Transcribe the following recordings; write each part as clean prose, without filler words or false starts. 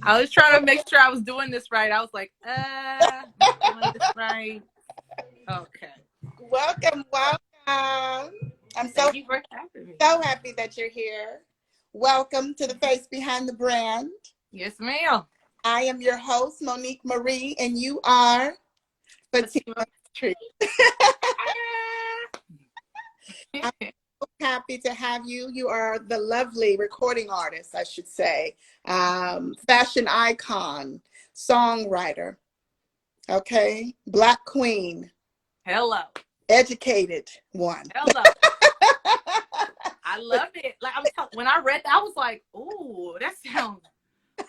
I was trying to make sure I was doing this right. I was like, not doing this right. Okay. Welcome, welcome. I'm Thank you for having me. so happy that you're here. Welcome to the Face Behind the Brand. Yes, ma'am. I am your host, Monique Marie, and you are Fatimah. I'm so happy to have you. You are the lovely recording artist, I should say, fashion icon, songwriter, okay, Black queen. Hello. Educated one. Hello. I loved it. Like when I read that, I was like, "Ooh, that sounds.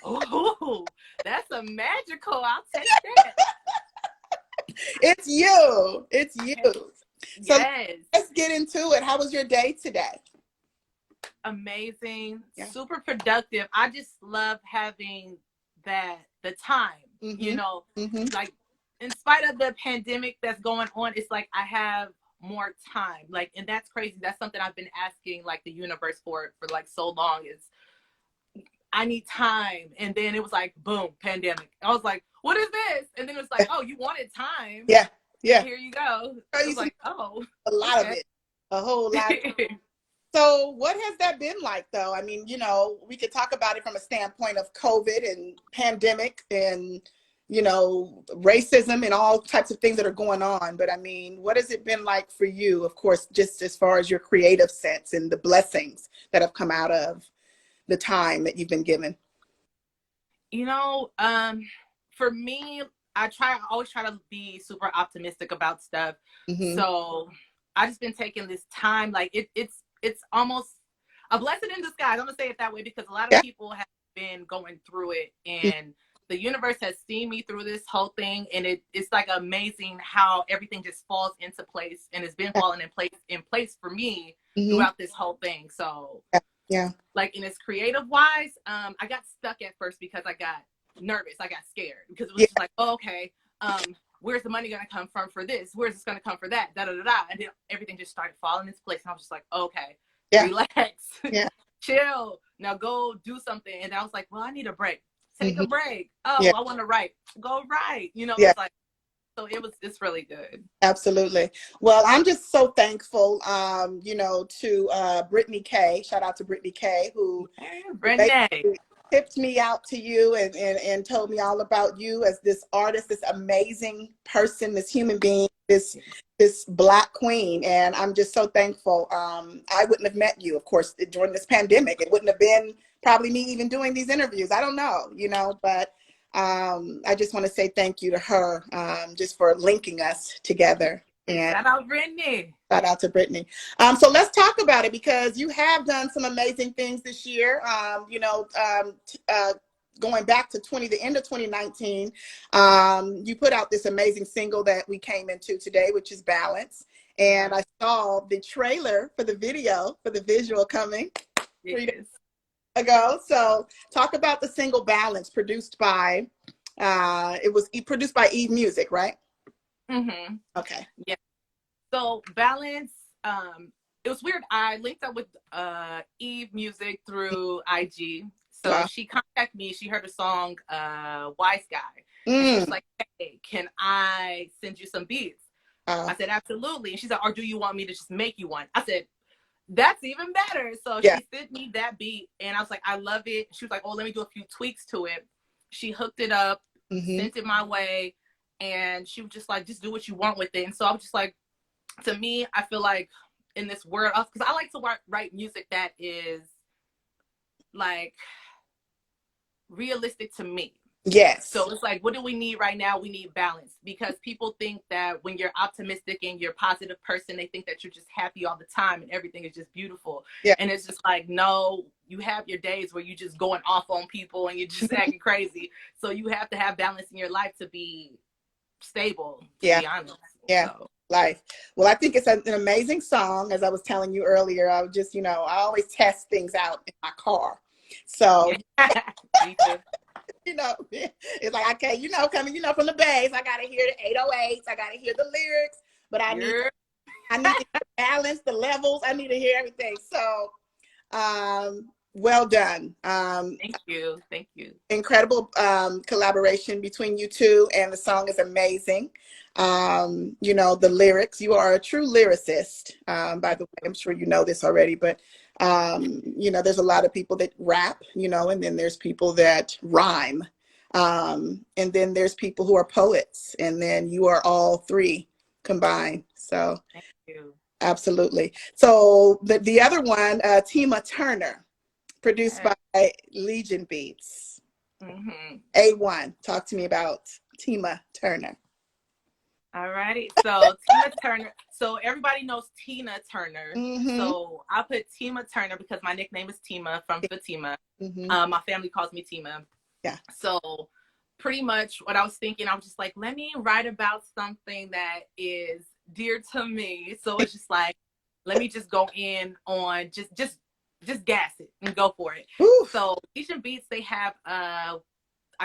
Ooh, that's a magical. I'll take that." It's you. It's you. So yes. Let's get into it. How was your day today? Amazing. Yeah. Super productive. I just love having the time. You know, like in spite of the pandemic that's going on, it's like I have more time. Like, and that's crazy. That's something I've been asking like the universe for like so long is I need time. And then it was like, boom, pandemic. I was like, what is this? And then it was like, oh, you wanted time. Yeah. Yeah. Here you go. I was like, oh. A lot of it. A whole lot. So what has that been like, though? I mean, you know, we could talk about it from a standpoint of COVID and pandemic and, you know, racism and all types of things that are going on. But I mean, what has it been like for you, of course, just as far as your creative sense and the blessings that have come out of the time that you've been given? You know, for me, I always try to be super optimistic about stuff. So I just been taking this time, like it's almost a blessing in disguise. I'm gonna say it that way because a lot of people have been going through it, and the universe has seen me through this whole thing, and it's like amazing how everything just falls into place, and it's been falling in place for me throughout this whole thing. So like in its creative wise, I got stuck at first because I got nervous. I got scared because it was just like, oh, okay, where's the money gonna come from for this? Where's this gonna come for that? Da da da da. And then everything just started falling into place, and I was just like, okay, relax, chill. Now go do something. And I was like, well, I need a break. Take a break. Oh, I want to write. Go write. You know, it's like, so it's really good. Absolutely. Well, I'm just so thankful, you know, to Brittany K. Shout out to Brittany K. who tipped me out to you and told me all about you as this artist, this amazing person, this human being, this Black queen. And I'm just so thankful. I wouldn't have met you, of course, during this pandemic. It wouldn't have been probably me even doing these interviews. I don't know, you know, but I just want to say thank you to her just for linking us together. And shout out Brittany. Shout out to Brittany. So let's talk about it because you have done some amazing things this year. You know, going back to the end of 2019, you put out this amazing single that we came into today, which is Balance. And I saw the trailer for the video, for the visual coming 3 days ago. So talk about the single Balance, produced by, it was produced by Eve Music, right? Okay. Yeah. So Balance, it was weird. I linked up with Eve Music through IG. So she contacted me. She heard a song, Wise Guy. And she was like, hey, can I send you some beats? I said, absolutely. And she said, or do you want me to just make you one? I said, that's even better. So she sent me that beat, and I was like, I love it. She was like, oh, let me do a few tweaks to it. She hooked it up, sent it my way, and she was just like, just do what you want with it. And so I was just like, to me, I feel like in this world, because I like to write music that is like realistic to me. Yes. So it's like, what do we need right now? We need balance, because people think that when you're optimistic and you're a positive person, they think that you're just happy all the time and everything is just beautiful. And it's just like, no, you have your days where you're just going off on people and you're just acting crazy. So you have to have balance in your life to be stable, to be honest. So. Life. Well, I think it's an amazing song. As I was telling you earlier, I was just, you know, I always test things out in my car. So, me too. You know, it's like, okay, you know, coming, you know, from the bass, I got to hear the 808s, I got to hear the lyrics, but I need to balance the levels. I need to hear everything. So, Well done. Thank you. Thank you. Incredible collaboration between you two, and the song is amazing. You know, the lyrics, you are a true lyricist. By the way, I'm sure you know this already, but you know, there's a lot of people that rap, you know, and then there's people that rhyme. And then there's people who are poets, and then you are all three combined. So Thank you. absolutely. So the other one, Tima Turner, produced Yes. by Legion Beats. Mm-hmm. A1. Talk to me about Tima Turner. All right. So Tina Turner. So everybody knows Tina Turner. Mm-hmm. So I put Tima Turner because my nickname is Tima from Fatimah. Mm-hmm. My family calls me Tima. Yeah. So pretty much what I was thinking, I was just like, let me write about something that is dear to me. So it's just like, let me just go in on just gas it and go for it. Oof. So Asian Beats, they have I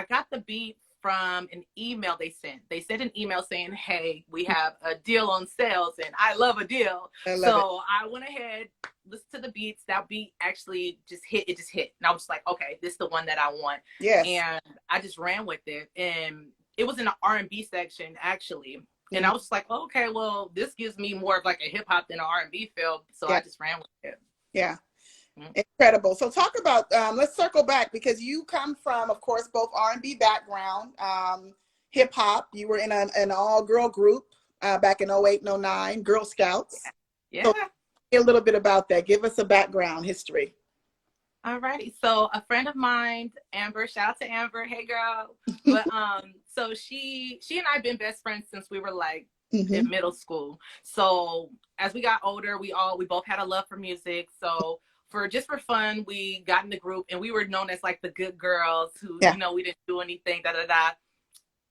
got the beat from an email they sent. They sent an email saying, hey, we have a deal on sales, and I love a deal. I love it. So I went ahead, listened to the beats. That beat actually just hit. It just hit. And I was like, okay, this is the one that I want. Yes. And I just ran with it. And it was in the R&B section, actually. And Mm-hmm. I was just like, okay, well, this gives me more of like a hip hop than an R&B feel. So Yeah. I just ran with it. Yeah. Incredible. So talk about, let's circle back, because you come from, of course, both R&B background, hip hop. You were in an all girl group back in 08 and 09, Girl Scouts. Yeah. So a little bit about that. Give us a background history. All righty. So a friend of mine, Amber, shout out to Amber. Hey girl. But so she and I have been best friends since we were like in middle school. So as we got older, we both had a love for music. So for fun, we got in the group, and we were known as like the good girls who, Yeah. you know, we didn't do anything, da da da.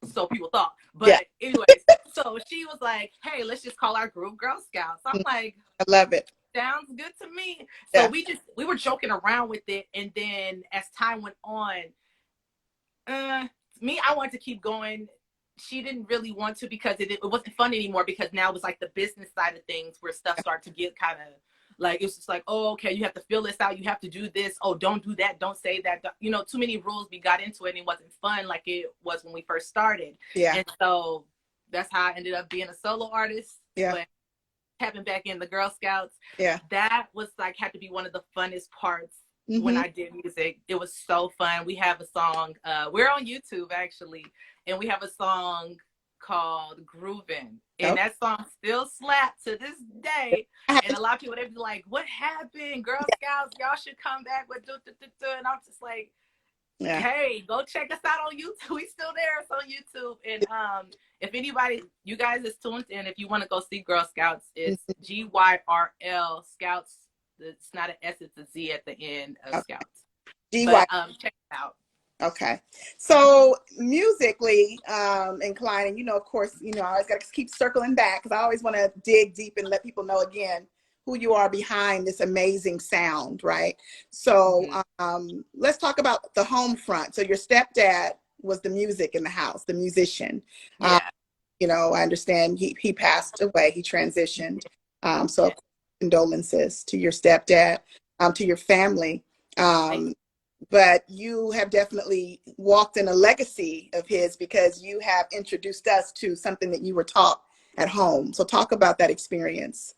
So people thought. But anyways, so she was like, hey, let's just call our group Girl Scouts. I'm like, I love it. sounds good to me. Yeah. So we were joking around with it, and then as time went on, I wanted to keep going. She didn't really want to, because it wasn't fun anymore, because now it was like the business side of things where stuff started to get kind of like, it's just like, oh, okay, you have to fill this out, you have to do this, oh, don't do that, don't say that, you know, too many rules. We got into it, and it wasn't fun like it was when we first started. Yeah. And so that's how I ended up being a solo artist. Yeah. But tapping back in the Girl Scouts, yeah, that was like, had to be one of the funnest parts when I did music. It was so fun. We have a song, we're on YouTube actually, and we have a song called Groovin', and that song still slaps to this day. And a lot of people, they'd be like, what happened? Girl Scouts, y'all should come back with and I'm just like, hey, go check us out on YouTube. We still there. It's on YouTube. And if anybody, you guys is tuned in, if you want to go see Girl Scouts, it's GYRL Scouts. It's not an S, it's a Z at the end of Scouts. But check it out. Okay. So musically inclined, and, you know, of course, you know, I always got to keep circling back, because I always want to dig deep and let people know again who you are behind this amazing sound, right? So let's talk about the home front. So your stepdad was the music in the house, the musician. Yeah. You know, I understand he passed away, he transitioned. So condolences to your stepdad, to your family. But you have definitely walked in a legacy of his, because you have introduced us to something that you were taught at home. So talk about that experience.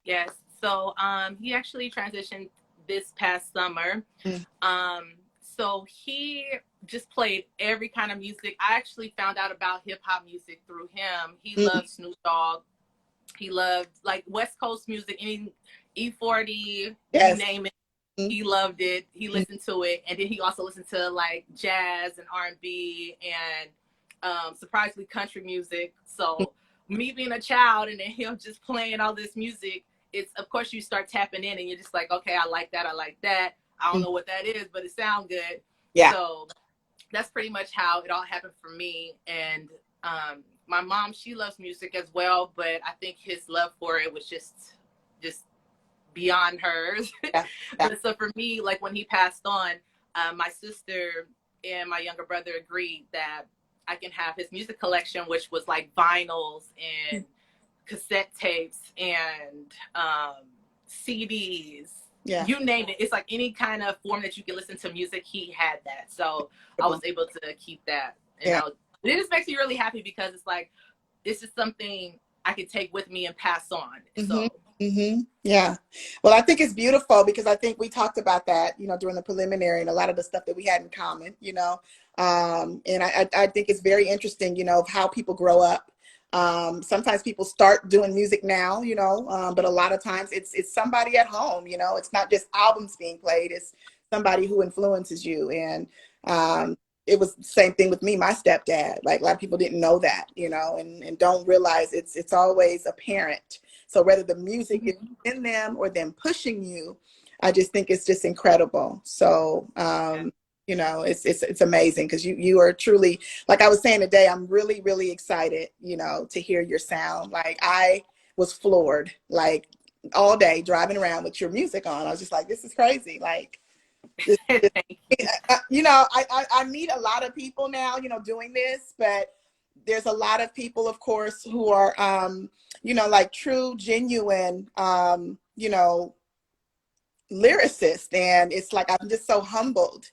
Yes. So he actually transitioned this past summer. So he just played every kind of music. I actually found out about hip hop music through him. He loved Snoop Dogg. He loved like West Coast music, any E40, you name it. He loved it. He listened to it. And then he also listened to like jazz and R&B and surprisingly country music. So me being a child and then him just playing all this music, it's, of course, you start tapping in and you're just like, okay, I like that. I like that. I don't know what that is, but it sounds good. Yeah. So that's pretty much how it all happened for me. And my mom, she loves music as well, but I think his love for it was just beyond hers. But so for me, like when he passed on, my sister and my younger brother agreed that I can have his music collection, which was like vinyls and cassette tapes and CDs, you name it. It's like any kind of form that you can listen to music, he had that. So I was able to keep that. And it just makes me really happy because it's like, it's just something I can take with me and pass on. So. Yeah. Well, I think it's beautiful because I think we talked about that, you know, during the preliminary and a lot of the stuff that we had in common, you know. And I think it's very interesting, you know, of how people grow up. Sometimes people start doing music now, you know, but a lot of times it's somebody at home, you know, it's not just albums being played, it's somebody who influences you. And it was the same thing with me, my stepdad. Like a lot of people didn't know that, you know, and don't realize it's always apparent. So whether the music is in them or them pushing you, I just think it's just incredible. So, you know, it's amazing because you are truly, like I was saying today, I'm really, really excited, you know, to hear your sound. Like I was floored, like all day driving around with your music on. I was just like, this is crazy. Like, you know, I meet a lot of people now, you know, doing this, but there's a lot of people, of course, who are, you know, like true, genuine, you know, lyricists. And it's like, I'm just so humbled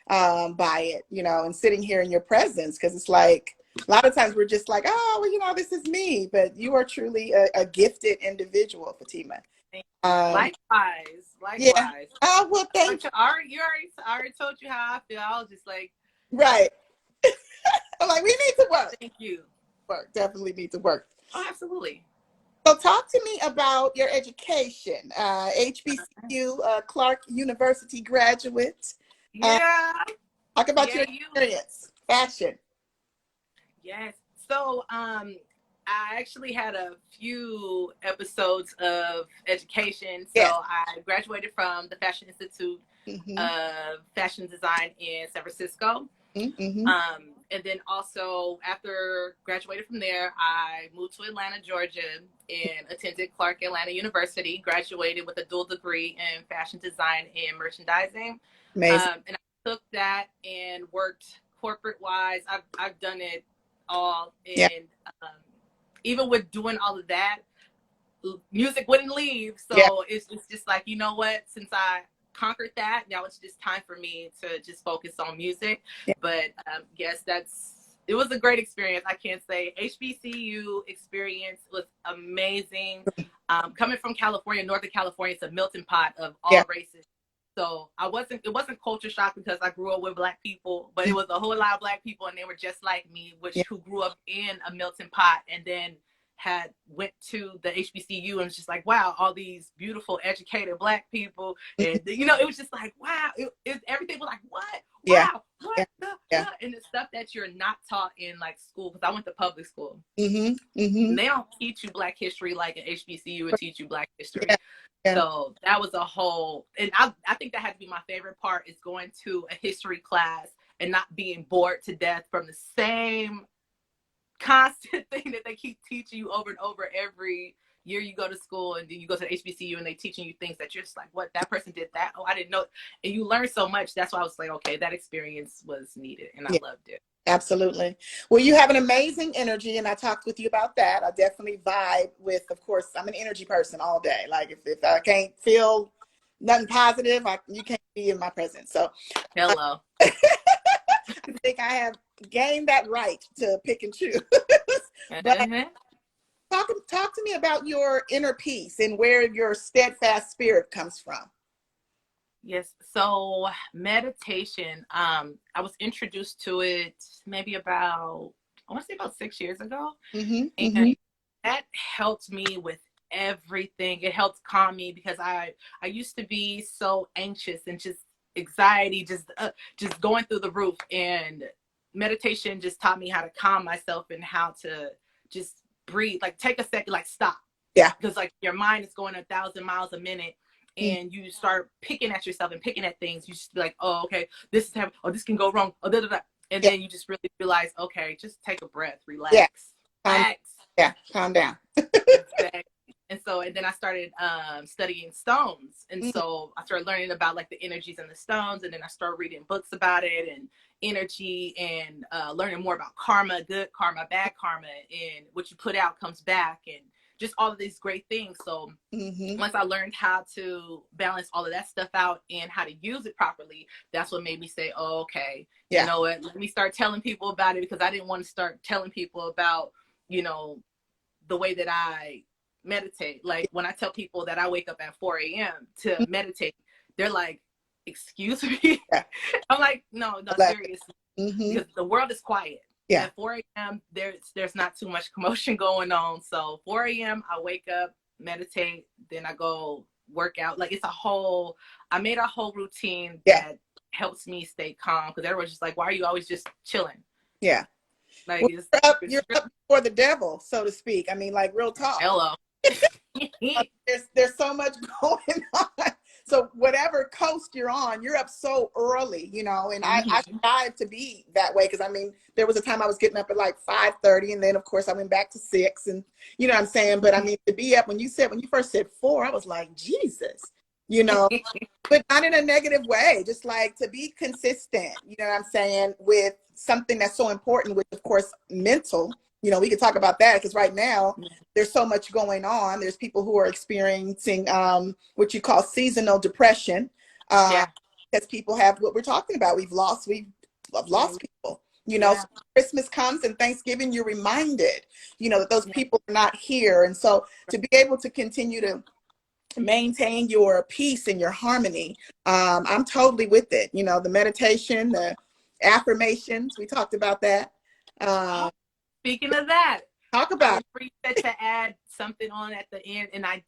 by it, you know, and sitting here in your presence, because it's like, a lot of times we're just like, oh, well, you know, this is me, but you are truly a gifted individual, Fatimah. Likewise. Yeah. Oh, well, thank you. I already told you how I feel. I was just like, right. I'm like, we need to work. Thank you. Definitely need to work. Oh, absolutely. So talk to me about your education. HBCU, Clark University graduate. Yeah. Talk about your experience. Fashion. Yes. So I actually had a few episodes of education. So I graduated from the Fashion Institute of Fashion Design in San Francisco. And then also after graduated from there, I moved to Atlanta, Georgia, and attended Clark Atlanta University, graduated with a dual degree in fashion design and merchandising. Amazing. And I took that and worked corporate wise. I've done it all. And even with doing all of that, music wouldn't leave. So it's just like, you know what, since I conquered that, now it's just time for me to just focus on music. But yes, it was a great experience. I can't say. HBCU experience was amazing. Coming from California, Northern California, it's a melting pot of all races. So it wasn't culture shock because I grew up with Black people, but it was a whole lot of Black people and they were just like me, who grew up in a melting pot and then went to the HBCU and was just like, wow, all these beautiful, educated Black people. And, you know, it was just like, wow, everything was like, what? Wow, what the? And the stuff that you're not taught in like school, because I went to public school. And they don't teach you Black history like an HBCU would teach you Black history. So that was a whole, and I think that had to be my favorite part, is going to a history class and not being bored to death from the same constant thing that they keep teaching you over and over every year you go to school, and then you go to the HBCU and they teaching you things that you're just like, what, that person did that? Oh, I didn't know. And you learn so much. That's why I was like, okay, that experience was needed and I loved it. Absolutely. Well, you have an amazing energy, and I talked with you about that. I definitely vibe with, of course, I'm an energy person all day. Like if I can't feel nothing positive, you can't be in my presence. So hello. I think I have gained that right to pick and choose. But talk to me about your inner peace and where your steadfast spirit comes from. Yes. So meditation, I was introduced to it maybe about 6 years ago. And that helped me with everything. It helped calm me because I used to be so anxious and just anxiety, just going through the roof. And meditation just taught me how to calm myself and how to just breathe, like take a second, like stop. Because like your mind is going 1,000 miles a minute. And you start picking at yourself and picking at things. You just be like, oh, okay, this is happening. Oh, this can go wrong. Oh, da, da, da. And then you just really realize, okay, just take a breath, relax. Calm down. And then I started studying stones. And so I started learning about like the energies in the stones. And then I started reading books about it and energy and learning more about karma, good karma, bad karma, and what you put out comes back. And just all of these great things. So once I learned how to balance all of that stuff out and how to use it properly, that's what made me say, oh, okay, you know what, let me start telling people about it, because I didn't want to start telling people about, you know, the way that I meditate. Like when I tell people that I wake up at 4 a.m. to meditate, they're like, excuse me? I'm like, no, seriously. Because the world is quiet. At 4 a.m., there's not too much commotion going on. So 4 a.m., I wake up, meditate, then I go work out. Like I made a whole routine that helps me stay calm, because everyone's just like, why are you always just chilling? Yeah. Like, well, you're up for the devil, so to speak. I mean, like, real talk. Hello. There's so much going on. So whatever coast you're on, you're up so early, you know, and I strive to be that way, because I mean, there was a time I was getting up at like 5:30, and then of course I went back to 6, and you know what I'm saying? But I mean, to be up when you first said 4, I was like, Jesus, you know, but not in a negative way, just like to be consistent, you know what I'm saying, with something that's so important, which of course mental. You know, we can talk about that, because right now there's so much going on. There's people who are experiencing what you call seasonal depression, because people have what we're talking about. We've lost people. You know, so Christmas comes and Thanksgiving, you're reminded, you know, that those people are not here. And so to be able to continue to maintain your peace and your harmony, I'm totally with it. You know, the meditation, the affirmations, we talked about that. Speaking of that, talk about it. To add something on at the end, and I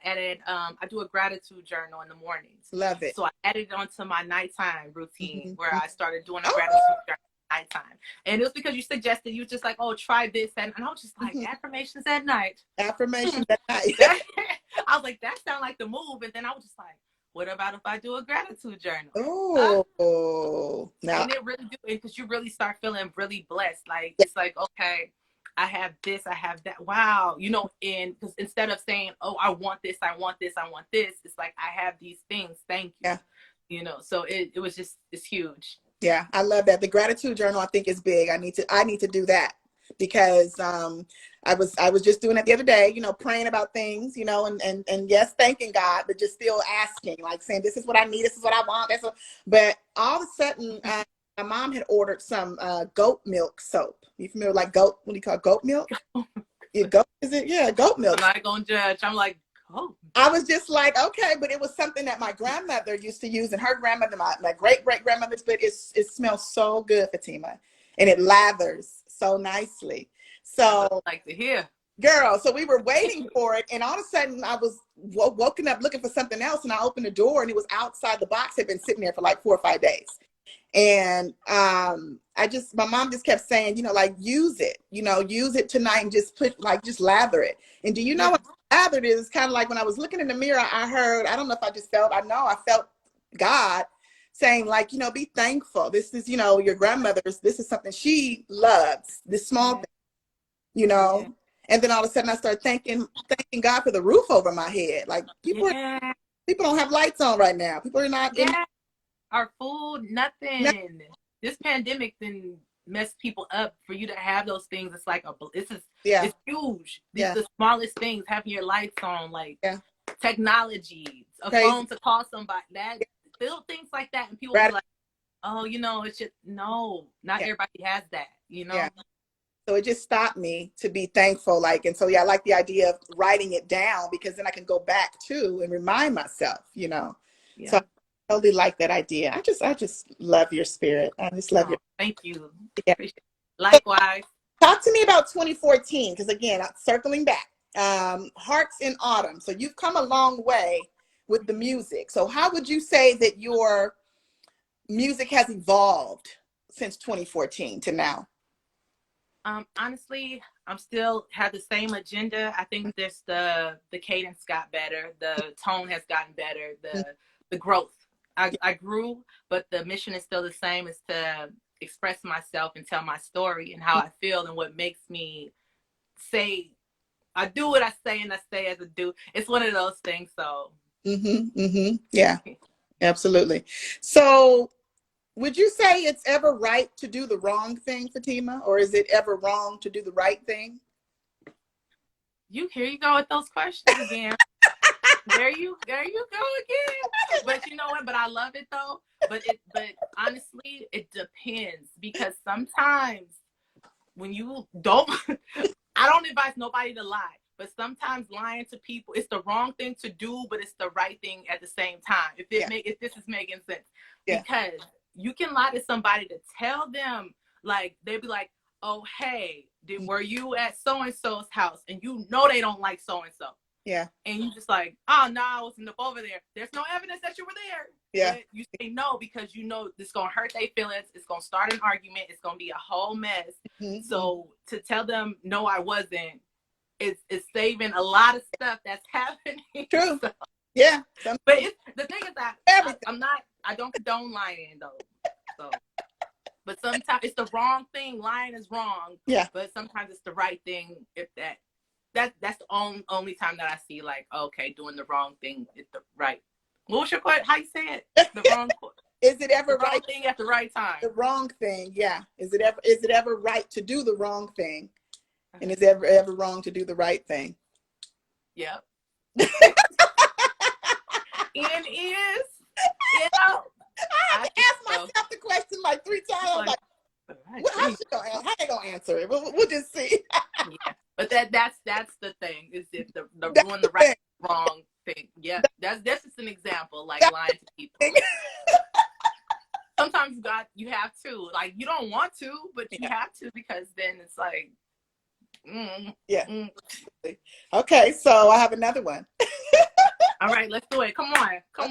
added, I do a gratitude journal in the mornings. Love it. So I added it onto my nighttime routine, where I started doing a gratitude journal at nighttime. And it was because you suggested, you were just like, oh, try this. And I was just like, affirmations at night. Affirmations at night. I was like, that sounds like the move. And then I was just like, what about if I do a gratitude journal? Now, and it really do, because you really start feeling really blessed. Like, it's like, okay, I have this, I have that. Wow. You know, and because instead of saying, oh, I want this, I want this, I want this, it's like, I have these things. Thank you. You know, so it was just, it's huge. Yeah, I love that. The gratitude journal, I think, is big. I need to do that, because I was just doing it the other day, you know, praying about things, you know, and yes, thanking God, but just still asking, like saying, this is what I need, this is what I want. But all of a sudden, my mom had ordered some goat milk soap. You familiar with like goat? What do you call it? Goat milk? Goat milk. I'm not gonna judge. I'm like, oh. I was just like, okay, but it was something that my grandmother used to use, and her grandmother, my great grandmother's, but it smells so good, Fatimah, and it lathers so nicely. So I'd like to hear, girl. So we were waiting for it, and all of a sudden I was woken up looking for something else, and I opened the door, and it was outside. The box had been sitting there for like 4 or 5 days, and my mom just kept saying, you know, like, use it tonight, and just lather it. And do you know what lathered is? Kind of like when I was looking in the mirror, I felt God saying, like, you know, be thankful. This is, you know, your grandmother's, this is something she loves, this small thing, you know. And then all of a sudden I started thanking God for the roof over my head. Like, people don't have lights on right now. People are not in our food, nothing. This pandemic then messed people up. For you to have those things, it's like it's huge. These are the smallest things, having your lights on, like technology, a phone to call somebody, that little things like that. And people be like, oh, you know, it's just, no, not everybody has that, you know. So it just stopped me to be thankful. Like, and so, I like the idea of writing it down, because then I can go back to and remind myself, you know. So I totally like that idea. I just love your spirit. I just love your. Thank you. Yeah. Likewise. Talk to me about 2014, because again, circling back, Hearts in Autumn. So you've come a long way with the music. So how would you say that your music has evolved since 2014 to now? Honestly, I'm still have the same agenda. I think there's the cadence got better, the tone has gotten better, the growth. I grew, but the mission is still the same, is to express myself and tell my story and how I feel, and what makes me say, I do what I say and I say as I do. It's one of those things. So yeah, absolutely. So would you say it's ever right to do the wrong thing, Fatimah, or is it ever wrong to do the right thing? Here you go with those questions again. There you go again. But you know what? But I love it though. But honestly, it depends, because sometimes when you don't, I don't advise nobody to lie. But sometimes lying to people, it's the wrong thing to do, but it's the right thing at the same time. If this is making sense, because you can lie to somebody to tell them, like, they'd be like, oh, hey, were you at so and so's house? And you know they don't like so and so. Yeah. And you just like, oh no, I wasn't up over there. There's no evidence that you were there. Yeah. But you say no because you know it's gonna hurt their feelings. It's gonna start an argument. It's gonna be a whole mess. Mm-hmm. So to tell them no, I wasn't, it's saving a lot of stuff that's happening. True. So, yeah. But the thing is that I don't condone lying though. So, but sometimes it's the wrong thing. Lying is wrong. Yeah. But sometimes it's the right thing. If that's the only time that I see, like, okay, doing the wrong thing is the right. What was your question? How you say it? The wrong. Is it ever the wrong thing at the right time? The wrong thing, yeah. Is it ever right to do the wrong thing? And is it ever wrong to do the right thing? Yep. And is, you know, I asked myself the question like 3 times. I'm like, how they gonna answer it? We'll just see. Yeah. But that's the thing, is if the doing the right wrong thing. Yeah, that's just an example, like lying to people. Sometimes you have to, like, you don't want to, but you have to, because then it's like, Okay, so I have another one. All right, let's do it. Come on. So,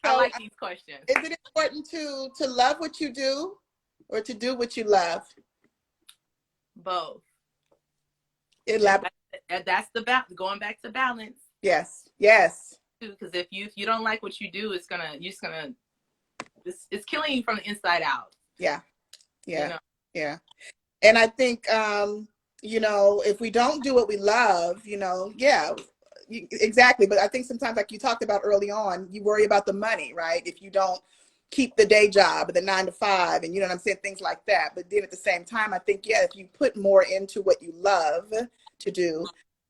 I like these questions. Is it important to love what you do, or to do what you love? Both. That's the going back to balance. Yes. Because if you don't like what you do, it's killing you from the inside out. Yeah. And I think if we don't do what we love, exactly. But I think sometimes, like you talked about early on, you worry about the money, right? If you don't keep the day job, the 9 to 5, and you know what I'm saying, things like that. But then at the same time, I think, if you put more into what you love to do,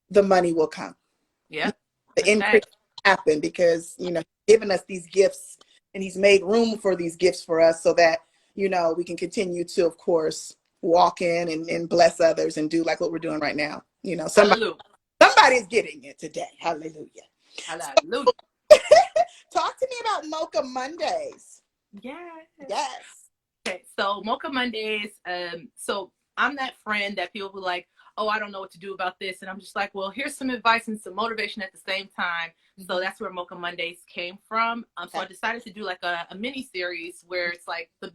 the money will come. Yeah. The increase will happen, because, giving us these gifts, and he's made room for these gifts for us, so that, we can continue to, of course, walk in and bless others and do like what we're doing right now. Somebody's getting it today. Hallelujah. Hallelujah. So, talk to me about Mocha Mondays. Yes. Okay, so Mocha Mondays. So I'm that friend that people be like, oh, I don't know what to do about this. And I'm just like, well, here's some advice and some motivation at the same time. So that's where Mocha Mondays came from. So I decided to do like a mini series where it's like the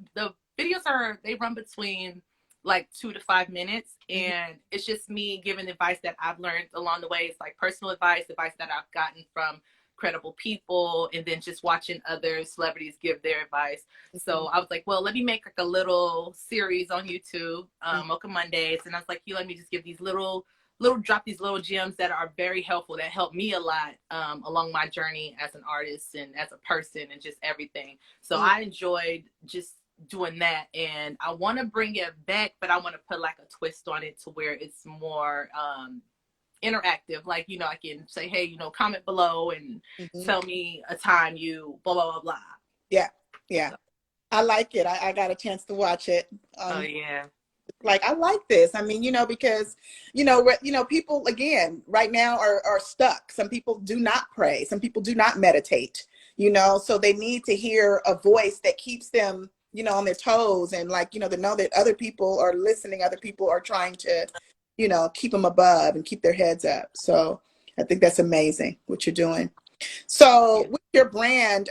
videos they run between like 2 to 5 minutes. And it's just me giving advice that I've learned along the way. It's like personal advice that I've gotten from credible people, and then just watching other celebrities give their advice. So I was like, well, let me make like a little series on YouTube, Mocha Mondays. And I was like, let me just give these drop these little gems that are very helpful, that help me a lot along my journey as an artist and as a person and just everything. So I enjoyed just doing that, and I want to bring it back, but I want to put like a twist on it to where it's more interactive. Like, I can say, hey, comment below and tell me a time you blah blah blah blah. Yeah. So. I like it. I got a chance to watch it. Oh yeah. Like, I like this. I mean, because people again right now are stuck. Some people do not pray. Some people do not meditate. So they need to hear a voice that keeps them on their toes, and like to know that other people are listening. Other people are trying to keep them above and keep their heads up. So I think that's amazing what you're doing. So with your brand,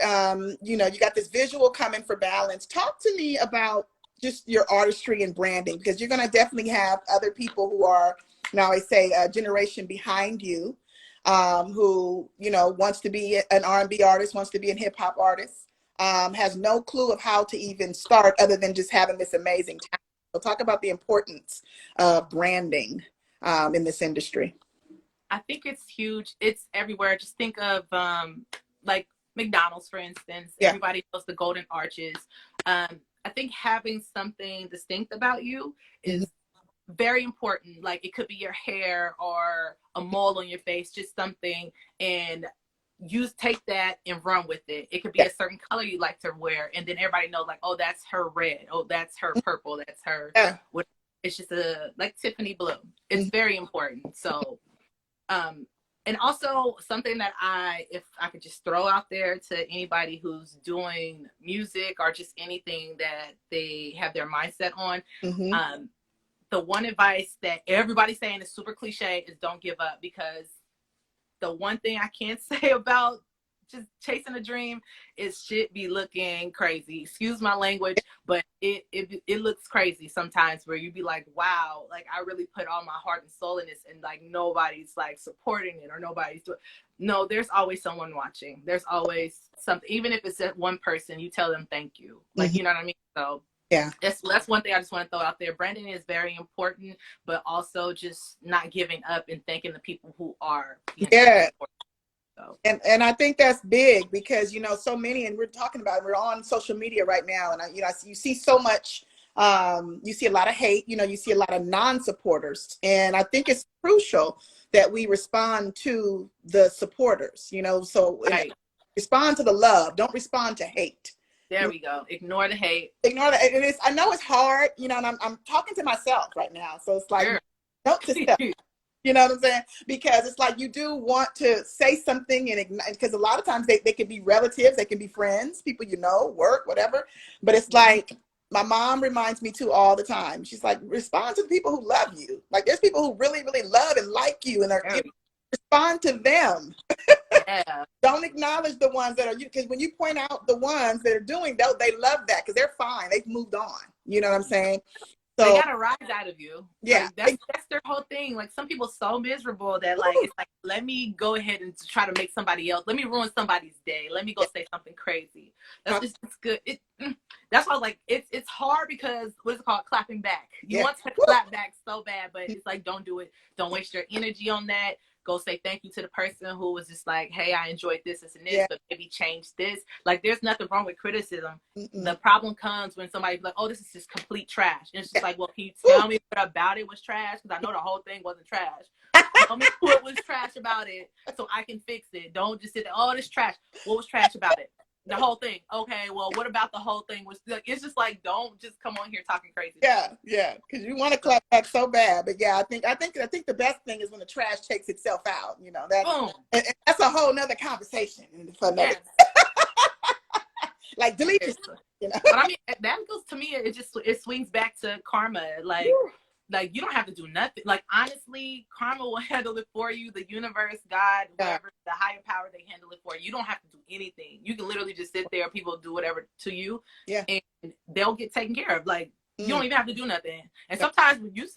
you got this visual coming for balance. Talk to me about just your artistry and branding, because you're going to definitely have other people who are, now I say, a generation behind you, who, wants to be an R&B artist, wants to be a hip hop artist, has no clue of how to even start other than just having this amazing talent. So talk about the importance of branding in this industry. I think it's huge. It's everywhere. Just think of like McDonald's, for instance. Everybody knows the golden arches. I think having something distinct about you is very important. Like it could be your hair or a mole on your face, just something, and you take that and run with it. It could be a certain color you like to wear, and then everybody knows, like, oh, that's her red, oh, that's her purple, that's her what. It's just a like Tiffany blue. It's very important. So and also something that if I could just throw out there to anybody who's doing music or just anything that they have their mindset on, the one advice that everybody's saying is super cliche is don't give up, because the one thing I can't say about just chasing a dream is shit be looking crazy. Excuse my language, but it looks crazy sometimes, where you be like, wow, like I really put all my heart and soul in this, and like nobody's like supporting it, or nobody's doing. No, there's always someone watching. There's always something, even if it's that one person, you tell them thank you. Like, you know what I mean? So yeah, that's one thing I just want to throw out there. Branding is very important, but also just not giving up and thanking the people who are. Yeah. So. And I think that's big, because, you know, so many, and we're talking about, we're on social media right now, and you see so much, you see a lot of hate, you know, you see a lot of non-supporters, and I think it's crucial that we respond to the supporters, you know, so respond to the love, don't respond to hate. There we go. Ignore the hate. Ignore the. I know it's hard, you know, and I'm talking to myself right now, so it's like, note to self. You know what I'm saying? Because it's like you do want to say something, and because a lot of times they can be relatives, they can be friends, people you know, work, whatever. But it's like my mom reminds me too all the time. She's like, respond to the people who love you. Like there's people who really, really love and like you, and respond to them. Yeah. Don't acknowledge the ones that are you, because when you point out the ones that are doing, they love that because they're fine. They've moved on. You know what I'm saying? So, they got a rise out of you. Yeah. Like, that's their whole thing. Like some people so miserable that like, it's like, let me go ahead and try to make somebody else. Let me ruin somebody's day. Let me go say something crazy. That's just, it's good. That's why like, it's hard because what is it called? Clapping back. You want to clap back so bad, but it's like, don't do it. Don't waste your energy on that. Go say thank you to the person who was just like, hey, I enjoyed this and this, but maybe change this. Like, there's nothing wrong with criticism. The problem comes when somebody's like, oh, this is just complete trash. And it's just like, well, can you tell me what about it was trash? Because I know the whole thing wasn't trash. Tell me what was trash about it so I can fix it. Don't just sit there, oh, this trash. What was trash about it? The whole thing. Okay, well, what about the whole thing? Was like, it's just like, don't just come on here talking crazy. Yeah, because you want to clap back so bad, but I think the best thing is when the trash takes itself out. You know, that's a whole nother conversation. Like delete yourself, you know. But I mean, that goes to me. It swings back to karma. Like you don't have to do nothing. Like honestly, karma will handle it for you. The universe, God, whatever, the higher power, they handle it for you. You don't have to do anything. You can literally just sit there. People do whatever to you, and they'll get taken care of. Like you don't even have to do nothing. And sometimes when you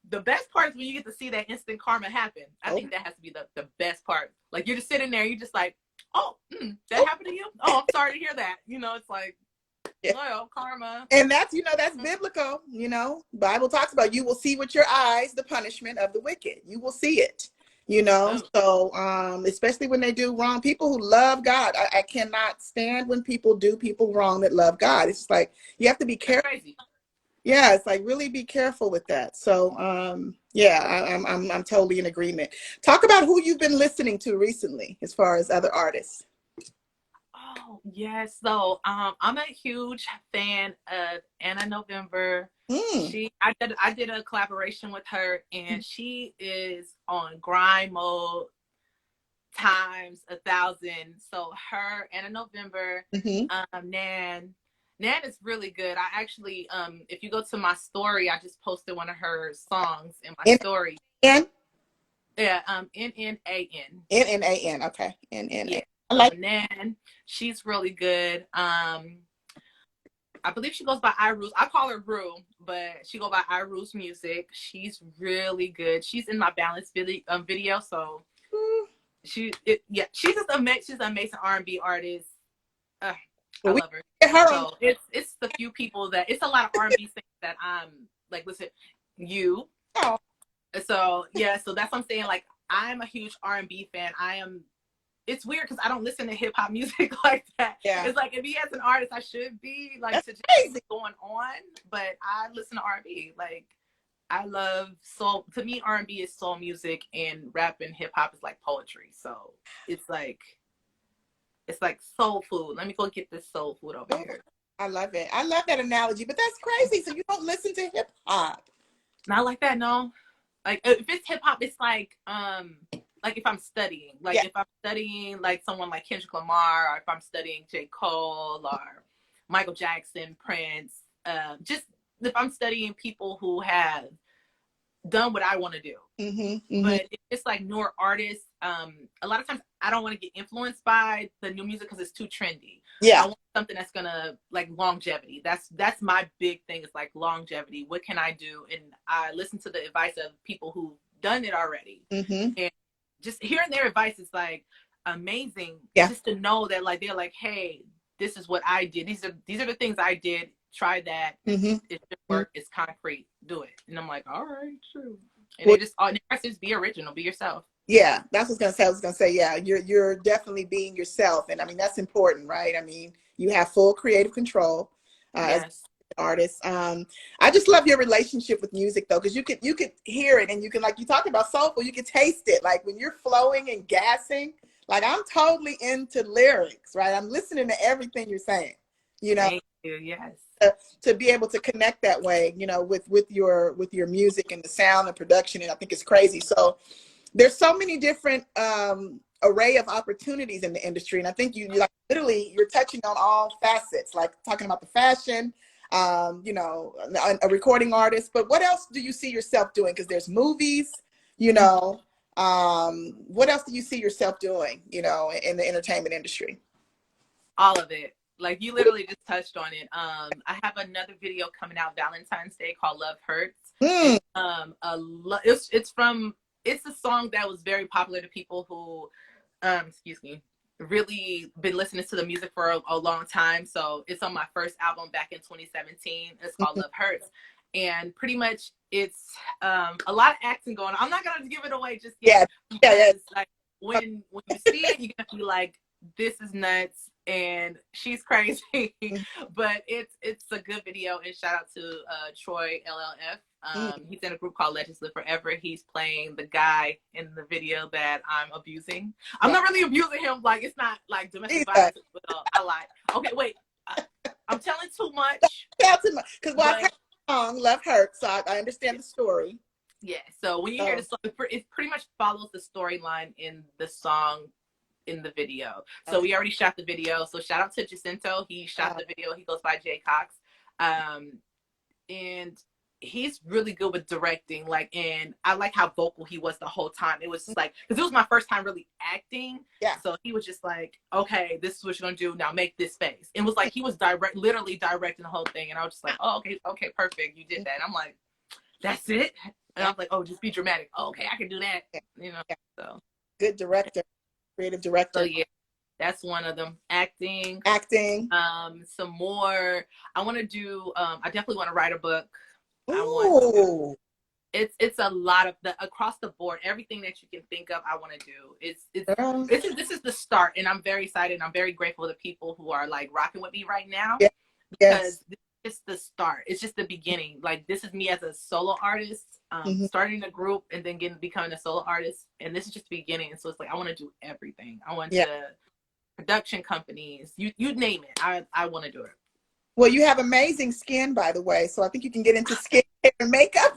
the best part is when you get to see that instant karma happen. I think that has to be the best part. Like you're just sitting there, you're just like, oh, that happened to you? Oh, I'm sorry to hear that. You know, it's like, well, karma. And that's biblical. You know, Bible talks about you will see with your eyes the punishment of the wicked. You will see it. You know, so especially when they do wrong. People who love God, I cannot stand when people do people wrong that love God. It's just like you have to be careful. Yeah, it's like really be careful with that. So I'm totally in agreement. Talk about who you've been listening to recently as far as other artists. Oh yes, so I'm a huge fan of Anna November. I did a collaboration with her, and she is on grind mode times 1,000. So her, Anna November, Nan is really good. I actually, if you go to my story, I just posted one of her songs in my story. Yeah, N-N-A-N. N-N-A-N, okay. N-N-A. Yeah. I like Nan. She's really good. I believe she goes by Iru's. I call her Rue, but she goes by Iru's Music. She's really good. She's in my Balance video, so she's just she's an amazing R&B artist. I love her. So it's the few people that it's a lot of R&B things that I'm like, listen, you. Oh. So so that's what I'm saying. Like I'm a huge R&B fan. It's weird because I don't listen to hip hop music like that. Yeah. It's like if he has an artist, I should be like that's to just keep going on, but I listen to R&B. Like I love soul. To me, R&B is soul music, and rap and hip hop is like poetry. So it's like soul food. Let me go get this soul food over here. I love it. I love that analogy, but that's crazy. So you don't listen to hip hop? Not like that, no. Like if it's hip hop, it's like if I'm studying, like if I'm studying like someone like Kendrick Lamar, or if I'm studying J. Cole or Michael Jackson, Prince, just if I'm studying people who have done what I want to do. But if it's like newer artists, a lot of times I don't want to get influenced by the new music because it's too trendy. I want something that's gonna like longevity. That's my big thing. It's like longevity. What can I do? And I listen to the advice of people who've done it already, and just hearing their advice is like amazing. Just to know that like they're like, hey, this is what I did. These are the things I did. Try that. It should work. It's concrete. Do it. And I'm like, all right, true. And they just be original. Be yourself. Yeah, that's what I was gonna say. Yeah, you're definitely being yourself, and I mean that's important, right? I mean, you have full creative control as an artist. I just love your relationship with music though, because you could hear it, and you can, like you talked about soulful, you can taste it. Like when you're flowing and gassing, like I'm totally into lyrics, right? I'm listening to everything you're saying. You know, thank you. Yes. To be able to connect that way, you know, with your music and the sound and production, and I think it's crazy. So there's so many different array of opportunities in the industry, and I think you like literally you're touching on all facets, like talking about the fashion, you know, a recording artist. But what else do you see yourself doing? Because there's movies, you know. What else do you see yourself doing, you know, in the entertainment industry? All of it. Like you literally just touched on it. I have another video coming out Valentine's Day called Love Hurts. And, it's a song that was very popular to people who really been listening to the music for a long time. So it's on my first album back in 2017. It's called Love Hurts. And pretty much it's a lot of acting going on. I'm not gonna give it away just yet. Because like when you see it, you're gonna be like, this is nuts. And she's crazy, but it's a good video. And shout out to Troy LLF. He's in a group called Legends Live Forever. He's playing the guy in the video that I'm abusing. I'm not really abusing him. Like it's not like domestic violence, but I lied. Okay, wait. I'm telling too much. Because I heard the song Love Hurts, so I understand the story. Yeah. So when you hear the song, it pretty much follows the storyline in the song. In the video. So we already shot the video. So shout out to Jacinto. He shot the video. He goes by Jay Cox. And he's really good with directing. Like, and I like how vocal he was the whole time. It was like, because it was my first time really acting. So he was just like, okay, this is what you're gonna do. Now make this face. And it was like he was literally directing the whole thing. And I was just like, oh, okay, perfect. You did that. And I'm like, that's it. And I was like, oh, just be dramatic. Oh, okay, I can do that. You know. So good director. Creative director. So yeah, that's one of them. Acting. Some more. I want to do. I definitely want to write a book. It's a lot of across the board. Everything that you can think of, I want to do. This is the start, and I'm very excited. And I'm very grateful to people who are like rocking with me right now. Because it's the start. It's just the beginning. Like this is me as a solo artist, starting a group and then becoming a solo artist. And this is just the beginning. So it's like, I want to do everything. I want to production companies, you name it. I want to do it. Well, you have amazing skin, by the way. So I think you can get into skin and makeup.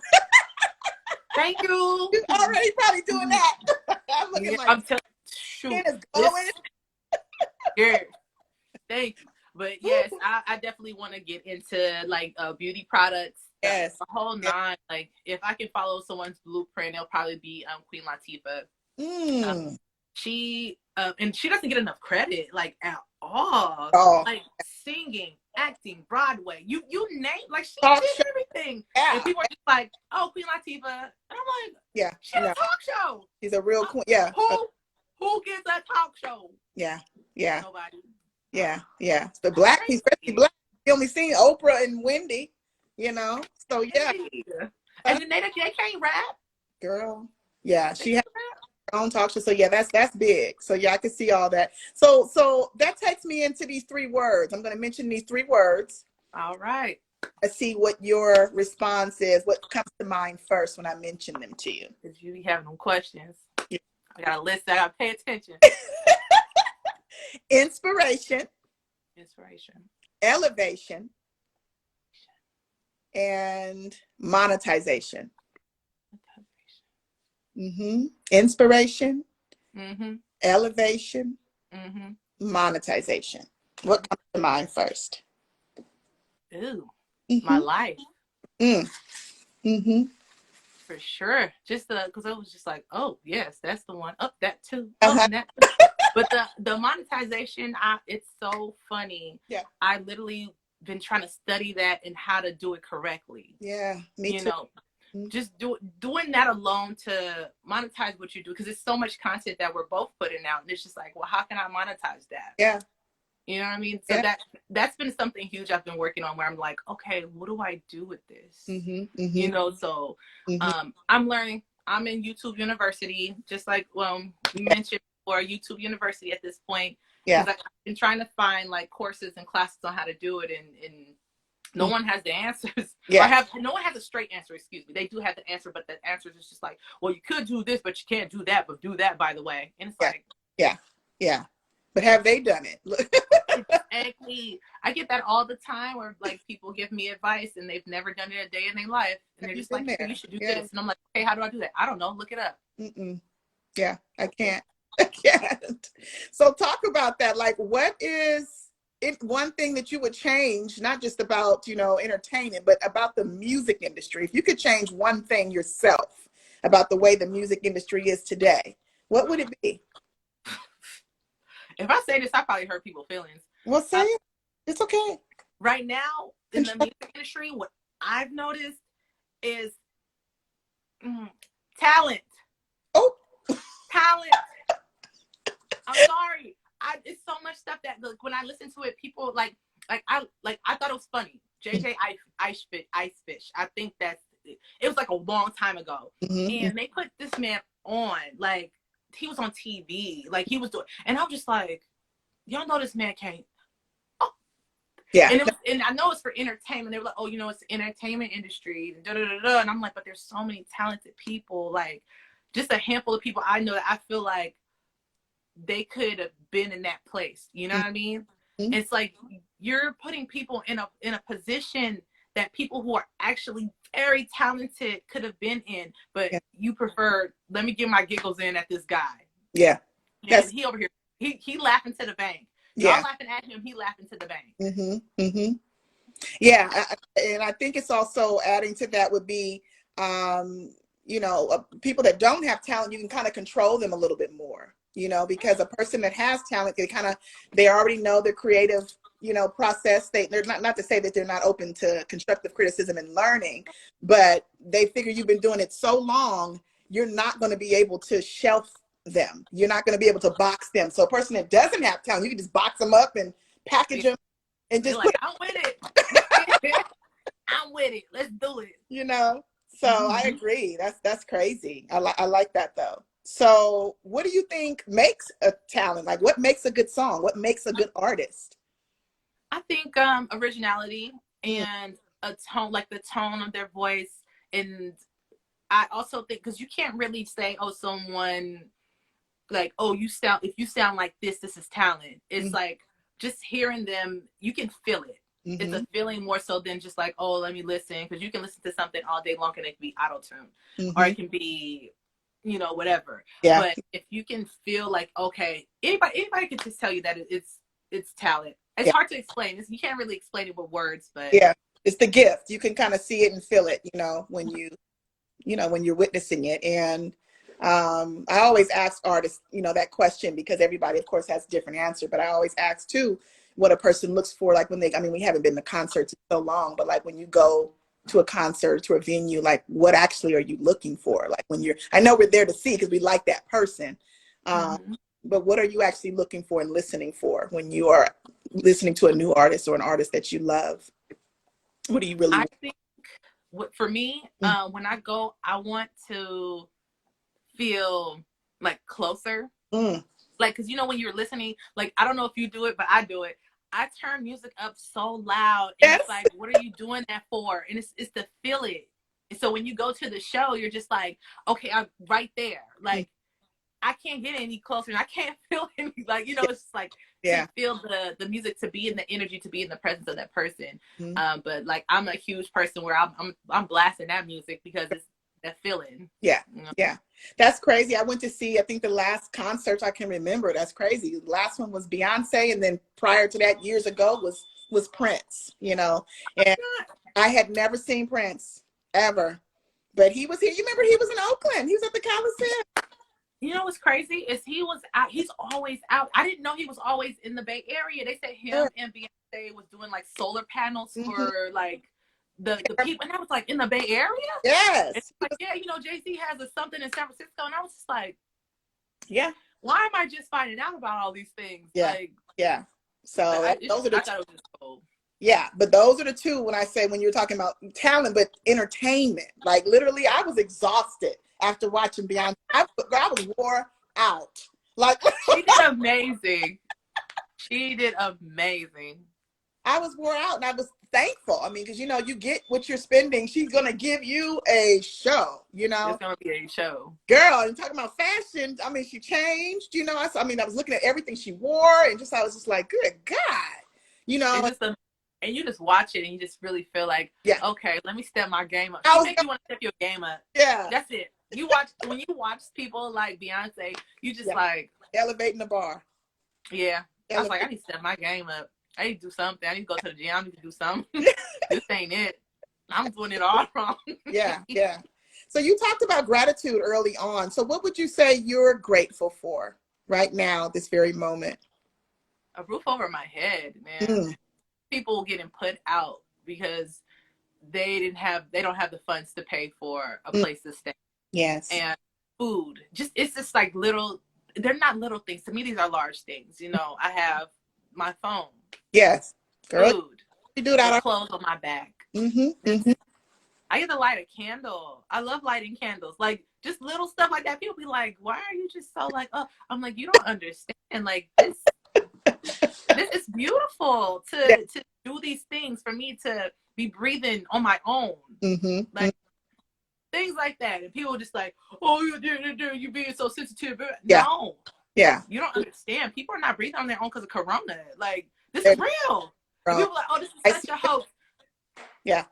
Thank you. You're already probably doing that. I'm looking I'm telling you, skin is glowing. Thank you. But yes, I definitely want to get into like beauty products. The whole nine. Like if I can follow someone's blueprint, it'll probably be Queen Latifah. She and she doesn't get enough credit like at all. Like singing, acting, Broadway. You name like she did everything. And people are just like, oh, Queen Latifah. And I'm like, she has a talk show. She's a real queen. Who gets that talk show? Nobody. The black, especially black. You only seen Oprah and Wendy, you know. So and then Nana J can't rap. Girl, she has her own talk show. So that's big. So I can see all that. So that takes me into these 3 words. I'm going to mention these 3 words. All right. Let's see what your response is. What comes to mind first when I mention them to you? Because you be having them questions. Yeah. I got to listen. I got to pay attention. Inspiration. Inspiration. Elevation. And monetization. Inspiration. Elevation. Monetization. What comes to mind first? Ooh, my life. For sure. Just because I was just like, oh yes, that's the one. Up that too. Oh, and that too. But the monetization, it's so funny. Yeah. I literally been trying to study that and how to do it correctly. Yeah, me too. You know, just doing that alone to monetize what you do, because it's so much content that we're both putting out, and it's just like, well, how can I monetize that? Yeah. You know what I mean? So that's been something huge I've been working on, where I'm like, okay, what do I do with this? You know, so I'm learning. I'm in YouTube University, just like you mentioned, or YouTube University at this point. Yeah. Because I've been trying to find like courses and classes on how to do it, and no one has the answers. Yeah. Or no one has a straight answer, excuse me. They do have the answer, but the answer is just like, well, you could do this, but you can't do that, but do that, by the way. And it's like, yeah. But have they done it? Exactly. I get that all the time, where like people give me advice and they've never done it a day in their life, and they're just like, hey, you should do this, and I'm like, hey, how do I do that? I don't know, look it up. Yeah, I can't. So talk about that. Like, what is one thing that you would change, not just about, entertainment, but about the music industry? If you could change one thing yourself about the way the music industry is today, what would it be? If I say this, I probably hurt people's feelings. Well, say it. It's okay. Right now, in the music industry, what I've noticed is talent. Oh, talent. I'm sorry. It's so much stuff that when I listen to it, people I thought it was funny. JJ Icefish. I think it was like a long time ago, and they put this man on like he was on TV, like he was doing, and I'm just like, y'all know this man can't. Oh. Yeah. And I know it's for entertainment. They were like, oh, it's the entertainment industry, and I'm like, but there's so many talented people, like just a handful of people I know that I feel like they could have been in that place. You know what I mean? It's like you're putting people in a position that people who are actually very talented could have been in, but you prefer, let me get my giggles in at this guy. Yeah. And he over here, he laughing to the bank. Y'all laughing at him, he laughing to the bank. Yeah, and I think it's also adding to that would be, people that don't have talent, you can kind of control them a little bit more, because a person that has talent, they already know the creative, process. They're not to say that they're not open to constructive criticism and learning, but they figure you've been doing it so long, you're not going to be able to shelf them. You're not going to be able to box them. So a person that doesn't have talent, you can just box them up and package them and just I'm with it. I'm with it. Let's do it. So I agree. That's crazy. I like that though. So what do you think makes a talent? Like, what makes a good song? What makes a good artist? I think originality and a tone, like the tone of their voice. And I also think, because you can't really say, oh, someone like, oh, if you sound like this is talent. It's like just hearing them, you can feel it. It's a feeling more so than just like, oh, let me listen, because you can listen to something all day long and it can be auto-tuned, or it can be, whatever. Yeah. But if you can feel like, okay, anybody can just tell you that it's talent. It's hard to explain. You can't really explain it with words, but it's the gift. You can kind of see it and feel it, when you're witnessing it. And I always ask artists, that question, because everybody, of course, has a different answer. But I always ask too, what a person looks for, like when we haven't been to concerts in so long, but like when you go to a concert, to a venue, like what actually are you looking for? Like I know we're there to see because we like that person. But what are you actually looking for and listening for when you are listening to a new artist or an artist that you love? What do you really want? I think for me, when I go, I want to feel like closer. Like, because when you're listening, like, I don't know if you do it, but I do it. I turn music up so loud, and Yes. it's like, what are you doing that for? And it's to feel it. And so when you go to the show, you're just like, okay, I'm right there. Like, I can't get any closer, and I can't feel any, like, you know, it's just like to feel the music, to be in the energy, to be in the presence of that person. But like, I'm a huge person where I'm blasting that music because it's that feeling. Yeah. You know? Yeah. That's crazy. I went to see, I think the last concert I can remember. That's crazy. The last one was Beyonce, and then prior to that, years ago, was Prince, you know. And I had never seen Prince ever. But he was here. You remember he was in Oakland. He was at the Coliseum. You know what's crazy is he was out. He's always out. I didn't know he was always in the Bay Area. They said him and Beyonce was doing like solar panels for like the people, and I was like, in the Bay Area. Yes. Like, yeah, you know, Jay-Z has a something in San Francisco, and I was just like, yeah. Why am I just finding out about all these things? Yeah. Like, yeah. So those are the. I thought it was just cool. Yeah, but those are the two when I say, when you're talking about talent, but entertainment. Like, literally, I was exhausted after watching Beyonce. I was wore out. Like, she did amazing. She did amazing. I was wore out, and I was thankful. I mean, because, you know, you get what you're spending. She's going to give you a show, you know. It's going to be a show. Girl, and talking about fashion, I mean, she changed, you know. I mean, I was looking at everything she wore, and I was just like, good God. You know. And you just watch it, and you just really feel like, okay, let me step my game up. She makes you want to step your game up. Yeah. That's it. When you watch people like Beyonce, you just like elevating the bar. Yeah. I was like, I need to step my game up. I need to do something. I need to go to the gym. I need to do something. This ain't it. I'm doing it all wrong. Yeah. So you talked about gratitude early on. So what would you say you're grateful for right now, this very moment? A roof over my head, man. People getting put out because they don't have the funds to pay for a place to stay. Yes. And food. It's just like little, they're not little things. To me, these are large things. You know, I have my phone. Yes. Girl, food. You do that. Clothes on my back. I get to light a candle. I love lighting candles. Like, just little stuff like that. People be like, why are you just so like, oh, I'm like, you don't understand. Like, this is beautiful to do these things, for me to be breathing on my own. Like, things like that. And people just like, oh, you being so sensitive. No. Yeah. You don't understand. People are not breathing on their own because of Corona. Like, this is real. And people are like, oh, this is such a hoax. Yeah.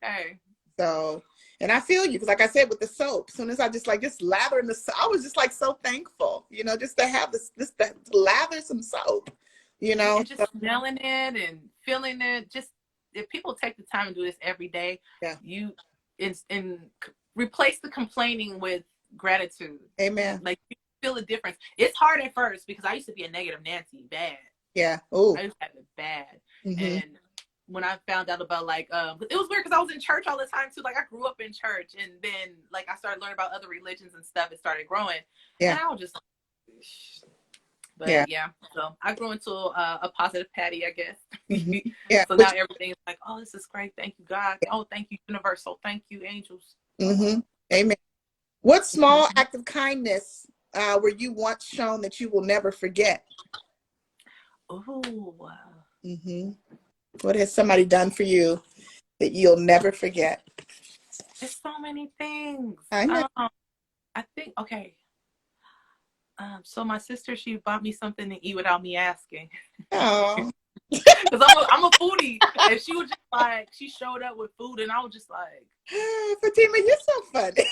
Okay. So, and I feel you, because like I said, with the soap, as soon as I just lather in the soap, I was just like so thankful, you know, just to have this to lather some soap, you know. And just smelling it and feeling it. Just, if people take the time to do this every day, you replace the complaining with gratitude. Amen. Like, you feel the difference. It's hard at first, because I used to be a negative Nancy, bad. Yeah. Oh. I used to have it bad. And when I found out about, like, it was weird because I was in church all the time too. Like, I grew up in church, and then like I started learning about other religions and stuff. It started growing, and I was just, but so I grew into a positive Patty, I guess. So now everything's like, oh, this is great. Thank you, God. Oh, thank you, universal. Thank you, angels. Amen. What small act of kindness were you once shown that you will never forget? Oh. What has somebody done for you that you'll never forget? There's so many things. I know. I think, okay. So my sister, she bought me something to eat without me asking. Oh. Because I'm a foodie. And she was just like, she showed up with food, and I was just like, Fatimah, you're so funny.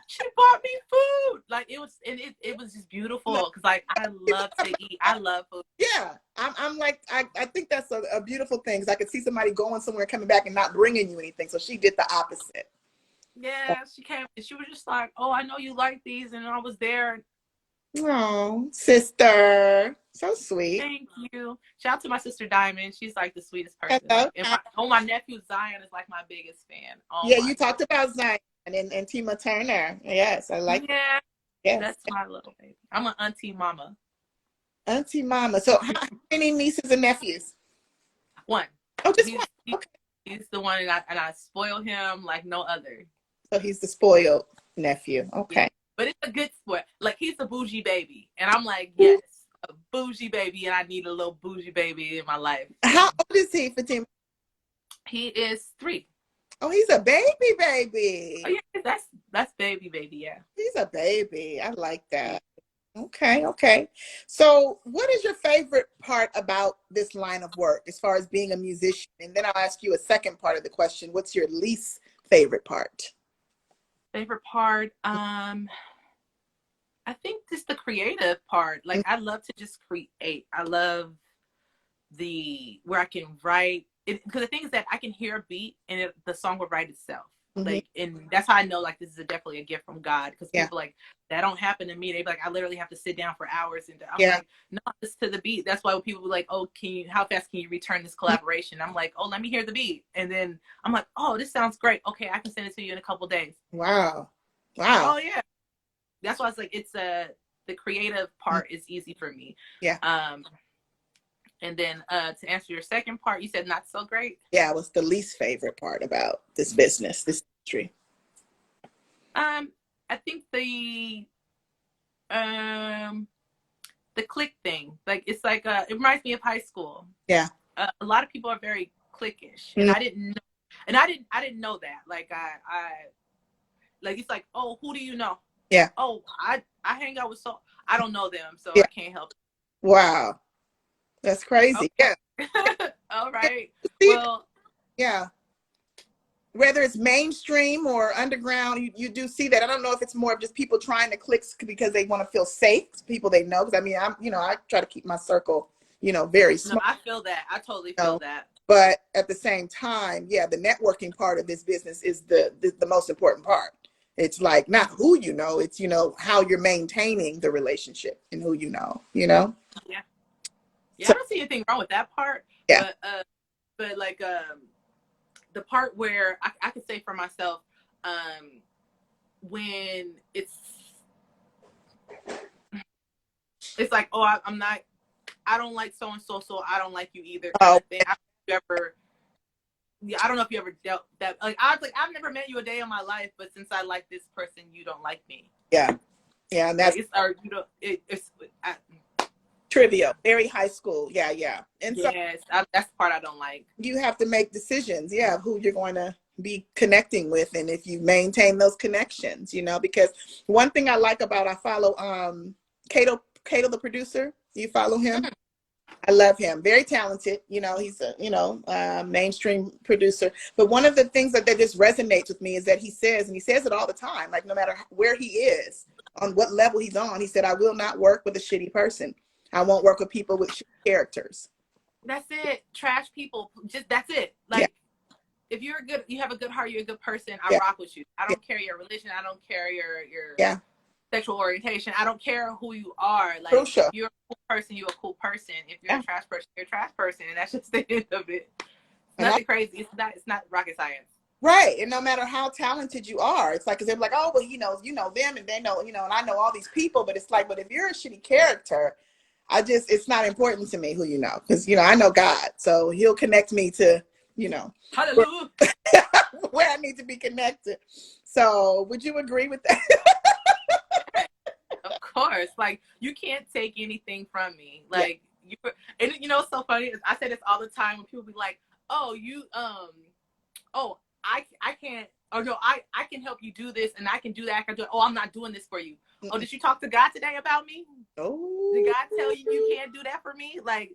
She bought me food. Like, it was just beautiful, because like, I love to eat. I love food. Yeah. I'm like, I think that's a beautiful thing, because I could see somebody going somewhere, coming back, and not bringing you anything. So she did the opposite. Yeah, she came, and she was just like, oh, I know you like these, and I was there. Oh, sister. So sweet. Thank you. Shout out to my sister Diamond. She's like the sweetest person. Hello. And my nephew Zion is like my biggest fan. Oh, yeah, you talked about Zion and Tima Turner. Yes, I like that. Yes. That's my little baby. I'm an auntie mama. Auntie mama. So how many nieces and nephews? One. Oh, just one. Okay. He's the one, and I spoil him like no other. So he's the spoiled nephew. Okay. Yeah. But it's a good sport. Like, he's a bougie baby. And I'm like, yes, a bougie baby, and I need a little bougie baby in my life. How old is he, Fatimah? He is 3. Oh, he's a baby. Oh yeah, that's baby, yeah. He's a baby. I like that. Okay. So what is your favorite part about this line of work as far as being a musician? And then I'll ask you a second part of the question. What's your least favorite part? Favorite part? I think just the creative part. Like, I love to just create. I love where I can write it, because the thing is that I can hear a beat and the song will write itself. Like, and that's how I know, like, this is definitely a gift from God, because people like, that don't happen to me. They be like, I literally have to sit down for hours, and I'm like, no, it's to the beat. That's why when people be like, oh, how fast can you return this collaboration? I'm like, oh, let me hear the beat, and then I'm like, oh, this sounds great. Okay, I can send it to you in a couple days. Wow. Oh yeah, that's why it's like, it's the creative part is easy for me. And then to answer your second part, you said not so great. Yeah, what's the least favorite part about this business, this industry? I think the clique thing. Like, it's like it reminds me of high school. Yeah. A lot of people are very cliquish, and I didn't know that. Like, I like, it's like, oh, who do you know? Yeah. Oh, I hang out with I don't know them, so I can't help it. Wow. That's crazy. Okay. Yeah. All right. Well, yeah. Whether it's mainstream or underground, you do see that. I don't know if it's more of just people trying to click because they want to feel safe, people they know. Because I mean, I try to keep my circle, very small. No, I feel that. I totally feel that. But at the same time, yeah, the networking part of this business is the most important part. It's like not who you know, it's how you're maintaining the relationship and who you know. Yeah. Yeah, so, I don't see anything wrong with that part. Yeah. But like the part where I could say for myself, when it's like, oh, I don't like so and so, so I don't like you either. Kind of thing. I don't know if you ever dealt that. Like, I was like, I've never met you a day in my life, but since I like this person, you don't like me. Yeah, and that's it's trivial, very high school. Yeah. And yes, that's the part I don't like. You have to make decisions, who you're going to be connecting with, and if you maintain those connections, because one thing I like about, I follow Cato the producer. You follow him? I love him. Very talented. He's a mainstream producer. But one of the things that just resonates with me is that he says, and he says it all the time, like no matter where he is, on what level he's on, he said, I will not work with a shitty person. I won't work with people with shitty characters. That's it. Trash people. Just that's it. Like, if you have a good heart, you're a good person. I rock with you. I don't care your religion. I don't care your sexual orientation. I don't care who you are. Like, if you're a cool person, you're a cool person. If you're a trash person, you're a trash person, and that's just the end of it. It's nothing crazy. It's not rocket science. Right. And no matter how talented you are, it's like, because they're like, oh, well, you know them, and they know, and I know all these people, but it's like, but if you're a shitty character, it's not important to me who you know, because, I know God, so he'll connect me to, Hallelujah. where I need to be connected. So would you agree with that? Of course. Like, you can't take anything from me. Like, and it's so funny is I say this all the time when people be like, oh, you, I can't, or no, I can help you do this, and I can do that. I can do it. Oh, I'm not doing this for you. Oh, did you talk to God today about me? Oh, did God tell you can't do that for me? Like,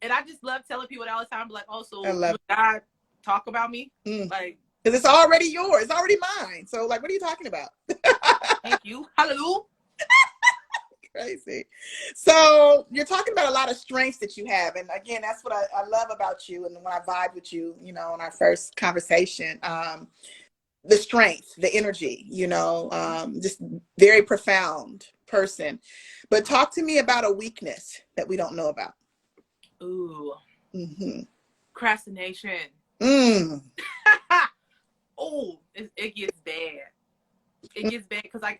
and I just love telling people that all the time. Like, oh, so will God talk about me? Like, because it's already yours, it's already mine. So, like, what are you talking about? Thank you. Hallelujah. Crazy. So you're talking about a lot of strengths that you have, and again, that's what I love about you. And when I vibe with you, in our first conversation, the strength, the energy, just very profound person. But talk to me about a weakness that we don't know about. Ooh. Procrastination. Oh, it gets bad. It gets bad because I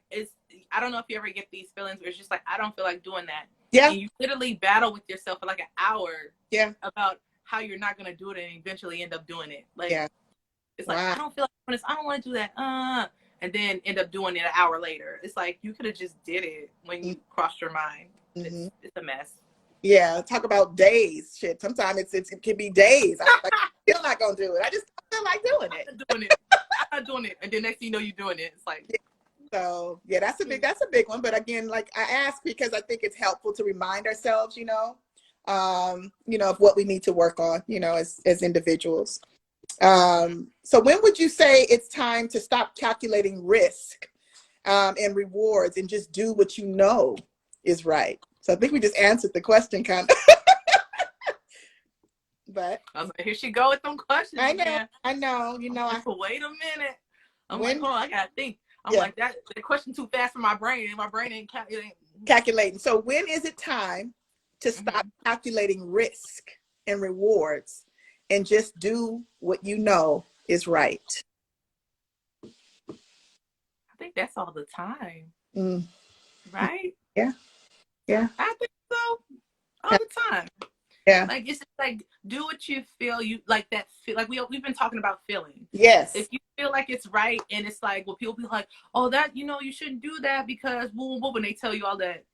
don't know if you ever get these feelings where it's just like, I don't feel like doing that. Yeah. And you literally battle with yourself for like an hour. Yeah. About how you're not going to do it and eventually end up doing it. Like, it's like, I don't feel like doing this. I don't want to do that. And then end up doing it an hour later. It's like, you could have just did it when you crossed your mind. It's a mess. Yeah, talk about days. Shit, sometimes it can be days. I'm like, I'm still not gonna do it. I just don't feel like doing it. I'm not doing it. I'm not doing it. And then next thing you know, you're doing it. It's like, so yeah, that's a big one. But again, like I ask because I think it's helpful to remind ourselves, of what we need to work on, as individuals. So when would you say it's time to stop calculating risk and rewards and just do what you know is right? So I think we just answered the question kind of. But I was like, here she go with them questions again. I know. Wait a minute. I'm like, hold on, I gotta think. I'm like, that question too fast for my brain. My brain ain't calculating. So when is it time to stop calculating risk and rewards and just do what you know is right? I think that's all the time. Right? Yeah. I think so. All the time. Yeah. Like it's just like do what you feel like that feel like we've been talking about feeling. Yes. If you feel like it's right and it's like people be like, oh that you shouldn't do that because when they tell you all that,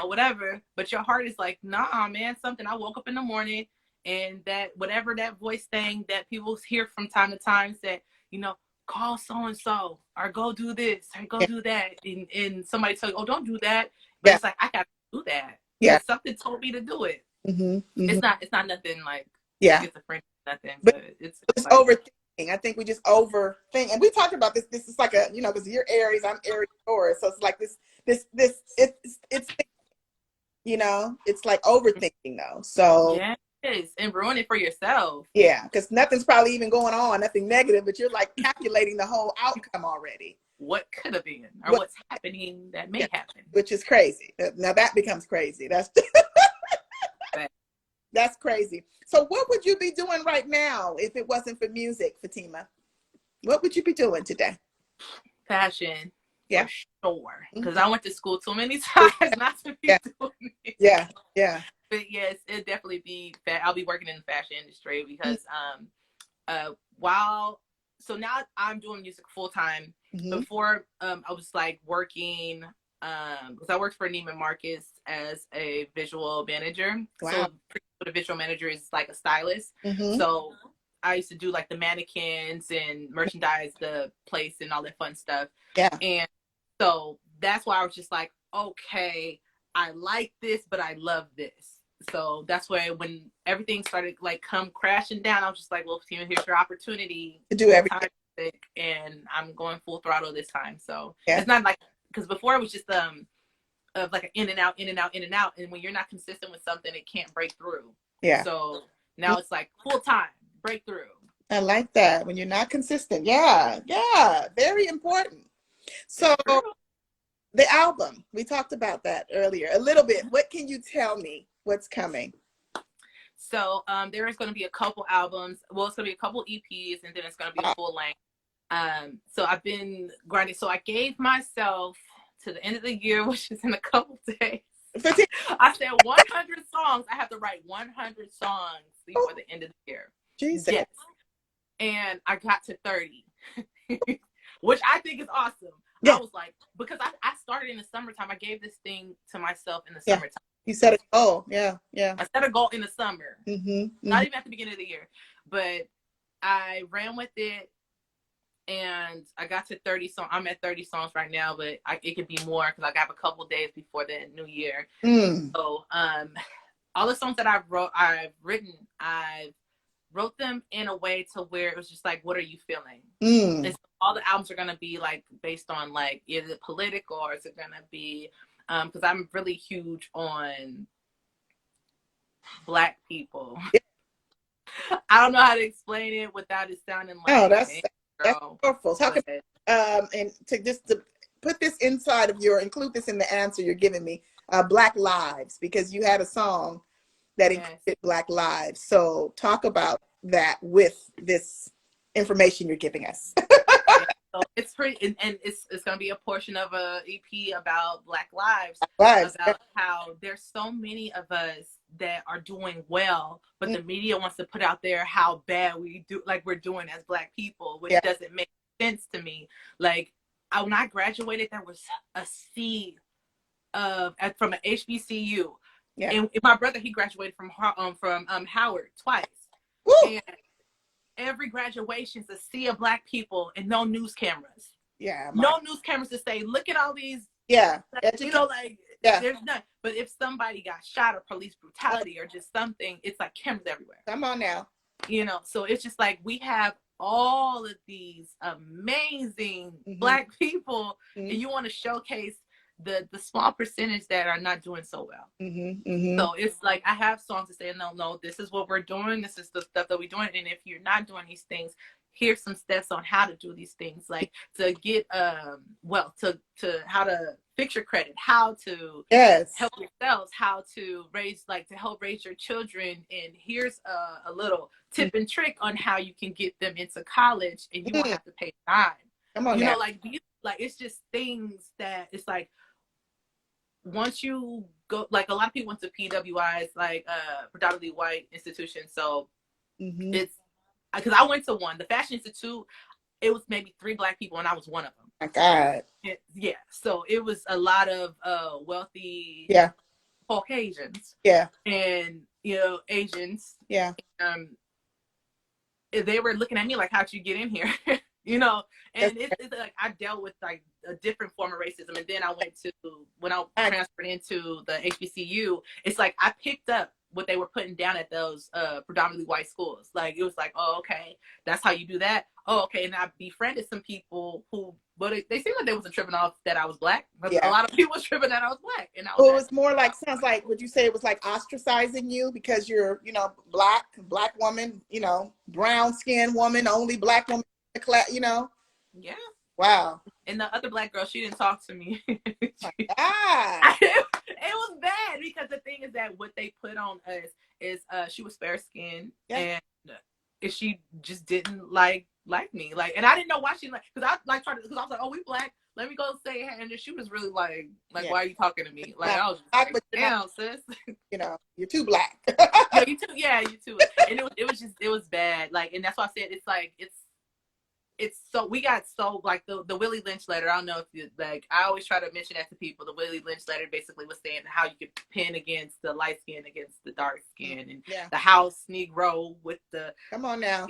whatever, but your heart is like, nah man, something I woke up in the morning and that whatever that voice thing that people hear from time to time said, call so and so or go do this or go do that and somebody tell you, oh don't do that, but it's like I gotta do that. Yeah. Something told me to do it. Mm-hmm. It's not nothing like schizophrenia, nothing, but it's like, overthinking. I think we just overthink, and we talked about this. This is like because you're Aries, I'm Aries Taurus, so it's like this. It's it's like overthinking though. So yes, and ruin it for yourself. Yeah, because nothing's probably even going on, nothing negative, but you're like calculating the whole outcome already. What could have been, or what's happening that may happen, which is crazy. Now that becomes crazy. That's crazy. So what would you be doing right now if it wasn't for music, Fatimah? What would you be doing today? Fashion. Yeah. For sure. Because I went to school too many times not to be doing it. Yeah. But yes, it'd definitely be I'll be working in the fashion industry because so now I'm doing music full time. Before I was like working because I worked for Neiman Marcus as a visual manager. Wow. So a visual manager is like a stylist. So I used to do like the mannequins and merchandise the place and all that fun stuff. Yeah. And so that's why I was just like, okay, I like this, but I love this. So that's why when everything started like come crashing down, I was just like, well, Fatimah, here's your opportunity to do everything. And I'm going full throttle this time. So it's not like, because before it was just of like an in and out. And when you're not consistent with something, it can't break through. Yeah. So now it's like full time breakthrough. I like that. When you're not consistent. Yeah. Very important. So the album, we talked about that earlier a little bit. What can you tell me what's coming? So there is going to be a couple albums. Well, it's going to be a couple EPs and then it's going to be a full length. So I've been grinding. So I gave myself to the end of the year, which is in a couple days. I said 100 songs. I have to write 100 songs before the end of the year. Jesus. Yes. And I got to 30, which I think is awesome. Yeah. I was like, because I started in the summertime. I gave this thing to myself in the summertime. You set a goal. Yeah. I set a goal in the summer. Not even at the beginning of the year. But I ran with it. And I got to 30 songs. I'm at 30 songs right now, but it could be more because I have a couple days before the new year. So all the songs that I've wrote them in a way to where it was just like, what are you feeling? And so all the albums are going to be like based on like, is it political or is it going to be, because I'm really huge on Black people. I don't know how to explain it without it sounding like, that's powerful. And to put this inside of include this in the answer you're giving me, Black Lives, because you had a song that included Black Lives. So talk about that with this information you're giving us. So it's pretty, and it's going to be a portion of a EP about Black Lives. About how there's so many of us that are doing well, but the media wants to put out there how bad we're doing as Black people, which doesn't make sense to me. Like when I graduated, there was a sea from an HBCU. Yeah. And my brother, he graduated from Howard twice. Woo! And every graduation is a sea of Black people and no news cameras. Yeah. No news cameras to say, look at all these. Yeah. You know, like, yeah. There's none. But if somebody got shot or police brutality or just something, it's like cameras everywhere. Come on now. You know, so it's just like we have all of these amazing Black people, and you want to showcase the small percentage that are not doing so well. So it's like I have songs to say, no, this is what we're doing. This is the stuff that we're doing. And if you're not doing these things, here's some steps on how to do these things, like to get to how to fix your credit, how to help yourselves, how to help raise your children, and here's a little tip and trick on how you can get them into college and you won't have to pay a dime. Come on, you know, like it's just things that it's like once you go, like a lot of people went to PWIs, like predominantly white institutions, so it's because I went to one, the Fashion Institute. It was maybe 3 Black people, and I was one of them. My God. Yeah. So it was a lot of wealthy Caucasians. Yeah. And, Asians. Yeah. They were looking at me like, how'd you get in here? And it's like I dealt with like a different form of racism. And then when I transferred into the HBCU, it's like I picked up what they were putting down at those predominantly white schools. Like it was like, oh, okay, that's how you do that. Oh, okay. And I befriended some people who, but they seemed like they wasn't tripping off that I was Black. But a lot of people was tripping that I was Black. And it was more like, sounds like, would you say it was like ostracizing you because you're, Black woman, brown skinned woman, only Black woman in the class, Yeah. Wow. And the other Black girl, she didn't talk to me. It was bad because the thing is that what they put on us is she was fair skinned and she just didn't like me. Like, and I didn't know why she because I was like, oh, we Black. Let me go say hey. And then she was really like why are you talking to me? Like I was just like, damn, sis. You're too Black. You too. And it was bad. Like, and that's why I said it's like it's so we got so like the Willie Lynch letter. I don't know if you like. I always try to mention that to people. The Willie Lynch letter basically was saying how you could pin against the light skin against the dark skin, and the house Negro with the come on now,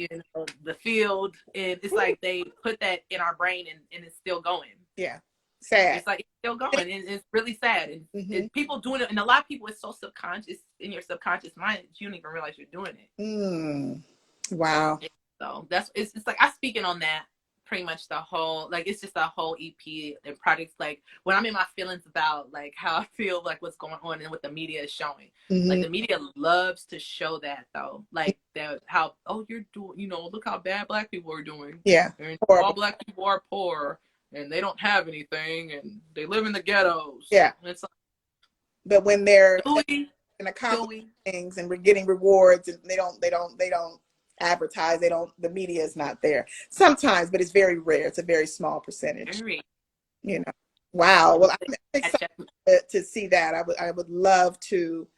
the field, and it's like they put that in our brain, and it's still going. Yeah, sad. It's like it's still going, and it's really sad. And people doing it, and a lot of people, it's so subconscious in your subconscious mind that you don't even realize you're doing it. Wow. So it's like I'm speaking on that pretty much the whole, like it's just a whole EP and projects. Like when I'm in my feelings about like how I feel like what's going on and what the media is showing. Like the media loves to show that though, like that how you're doing, look how bad Black people are doing. Yeah, and all Black people are poor and they don't have anything and they live in the ghettos. Yeah, and it's like, but when they're and accomplishing things and we're getting rewards and they don't advertise, the media is not there sometimes, but it's very rare. It's a very small percentage. Wow. Well, I'm excited to see that. I would love to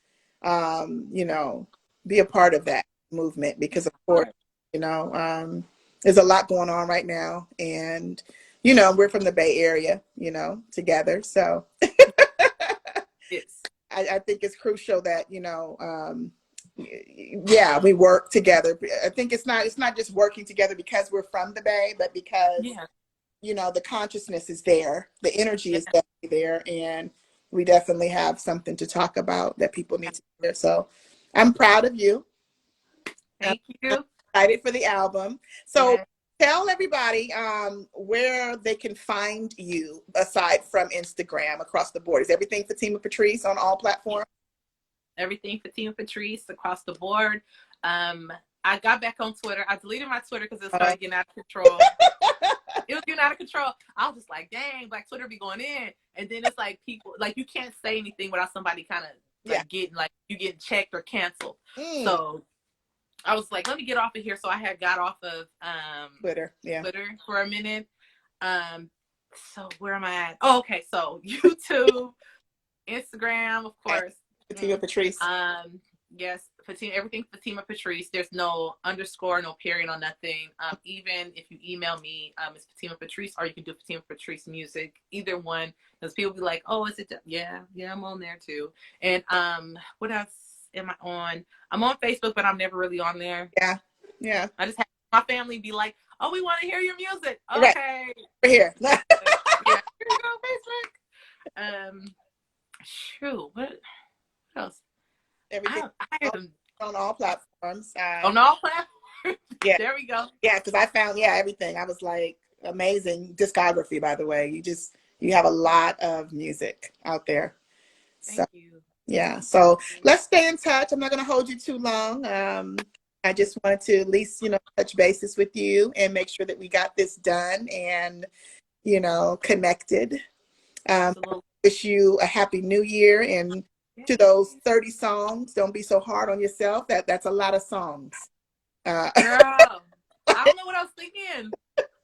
be a part of that movement because of course there's a lot going on right now, and we're from the Bay Area together, so yes. I think it's crucial that we work together. I think it's not just working together because we're from the Bay, but because the consciousness is there, the energy is definitely there, and we definitely have something to talk about that people need to hear. So I'm proud of you. Thank you. I'm excited for the album. So tell everybody where they can find you aside from Instagram across the board. Is everything Fatimah Patrice on all platforms? Everything Fatimah Patrice across the board. I got back on Twitter. I deleted my Twitter because it started getting out of control. It was getting out of control. I was just like, dang, Black Twitter be going in. And then it's like people, like you can't say anything without somebody kind of like getting, like you getting checked or canceled. So I was like, let me get off of here. So I had got off of Twitter for a minute. So where am I at? Oh, okay. So YouTube, Instagram, of course. Fatimah Patrice. Yes, Fatimah, everything Fatimah Patrice. There's no underscore, no period on nothing. Even if you email me, it's Fatimah Patrice, or you can do Fatimah Patrice Music. Either one, because people be like, "Oh, is it?" Yeah, I'm on there too. And what else am I on? I'm on Facebook, but I'm never really on there. Yeah. I just have my family be like, "Oh, we want to hear your music." Right. Okay. We're here. Yeah, here you go, Facebook. Shoot, what else? Everything I am on all platforms. on all platforms. Yeah. There we go. Yeah, because I found everything. I was like, amazing discography, by the way. You have a lot of music out there. Thank you. Yeah. So let's stay in touch. I'm not going to hold you too long. I just wanted to at least, touch bases with you and make sure that we got this done and, connected. Wish you a happy new year, and to those 30 songs, don't be so hard on yourself. That's a lot of songs. Girl, I don't know what I was thinking.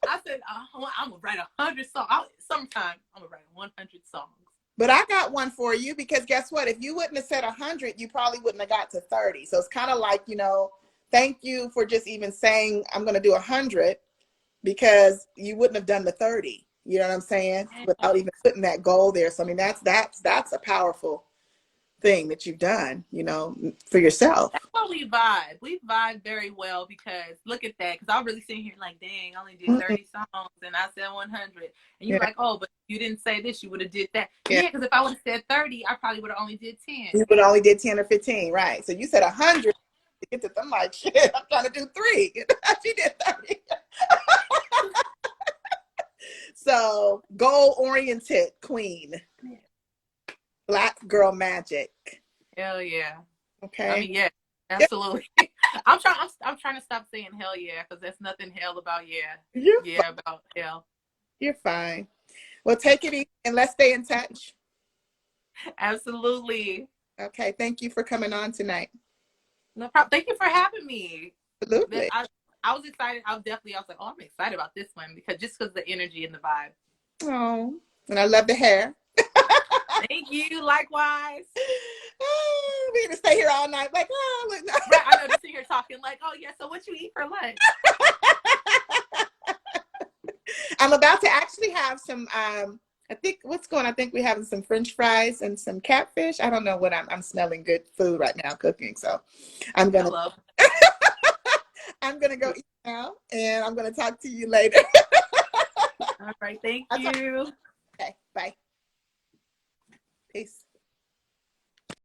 I said, I'm gonna write 100 songs. Sometime I'm gonna write 100 songs. But I got one for you, because guess what? If you wouldn't have said 100, you probably wouldn't have got to 30. So it's kind of like, thank you for just even saying I'm going to do 100, because you wouldn't have done the 30. You know what I'm saying? Without even putting that goal there. So I mean, that's a powerful thing that you've done, for yourself. That's why we vibe. We vibe very well, because look at that. Because I'm really sitting here like, dang, I only did 30 songs and I said 100. And you're like, oh, but you didn't say this. You would have did that. Yeah, because if I would have said 30, I probably would have only did 10. You would have only did 10 or 15, right? So you said 100 to get to them. Like, shit, I'm trying to do 3. She did 30. So goal-oriented queen. Black girl magic. Hell yeah. Okay. I mean, yeah, absolutely. I'm trying to stop saying hell yeah, because there's nothing hell about about hell. You're fine. Well, take it easy and let's stay in touch. Absolutely. Okay. Thank you for coming on tonight. No problem. Thank you for having me. Absolutely. I was excited. I was like, oh, I'm excited about this one, because the energy and the vibe. Oh, and I love the hair. Thank you. Likewise. Oh, we're gonna stay here all night. Like, oh, look. Right. I know, just sit here talking like, oh yeah. So what you eat for lunch? I'm about to actually have some. I think we're having some French fries and some catfish. I don't know what I'm smelling good food right now cooking. So I'm gonna. I'm gonna go eat now, and I'm gonna talk to you later. All right. Thank you. Okay. Bye. Peace.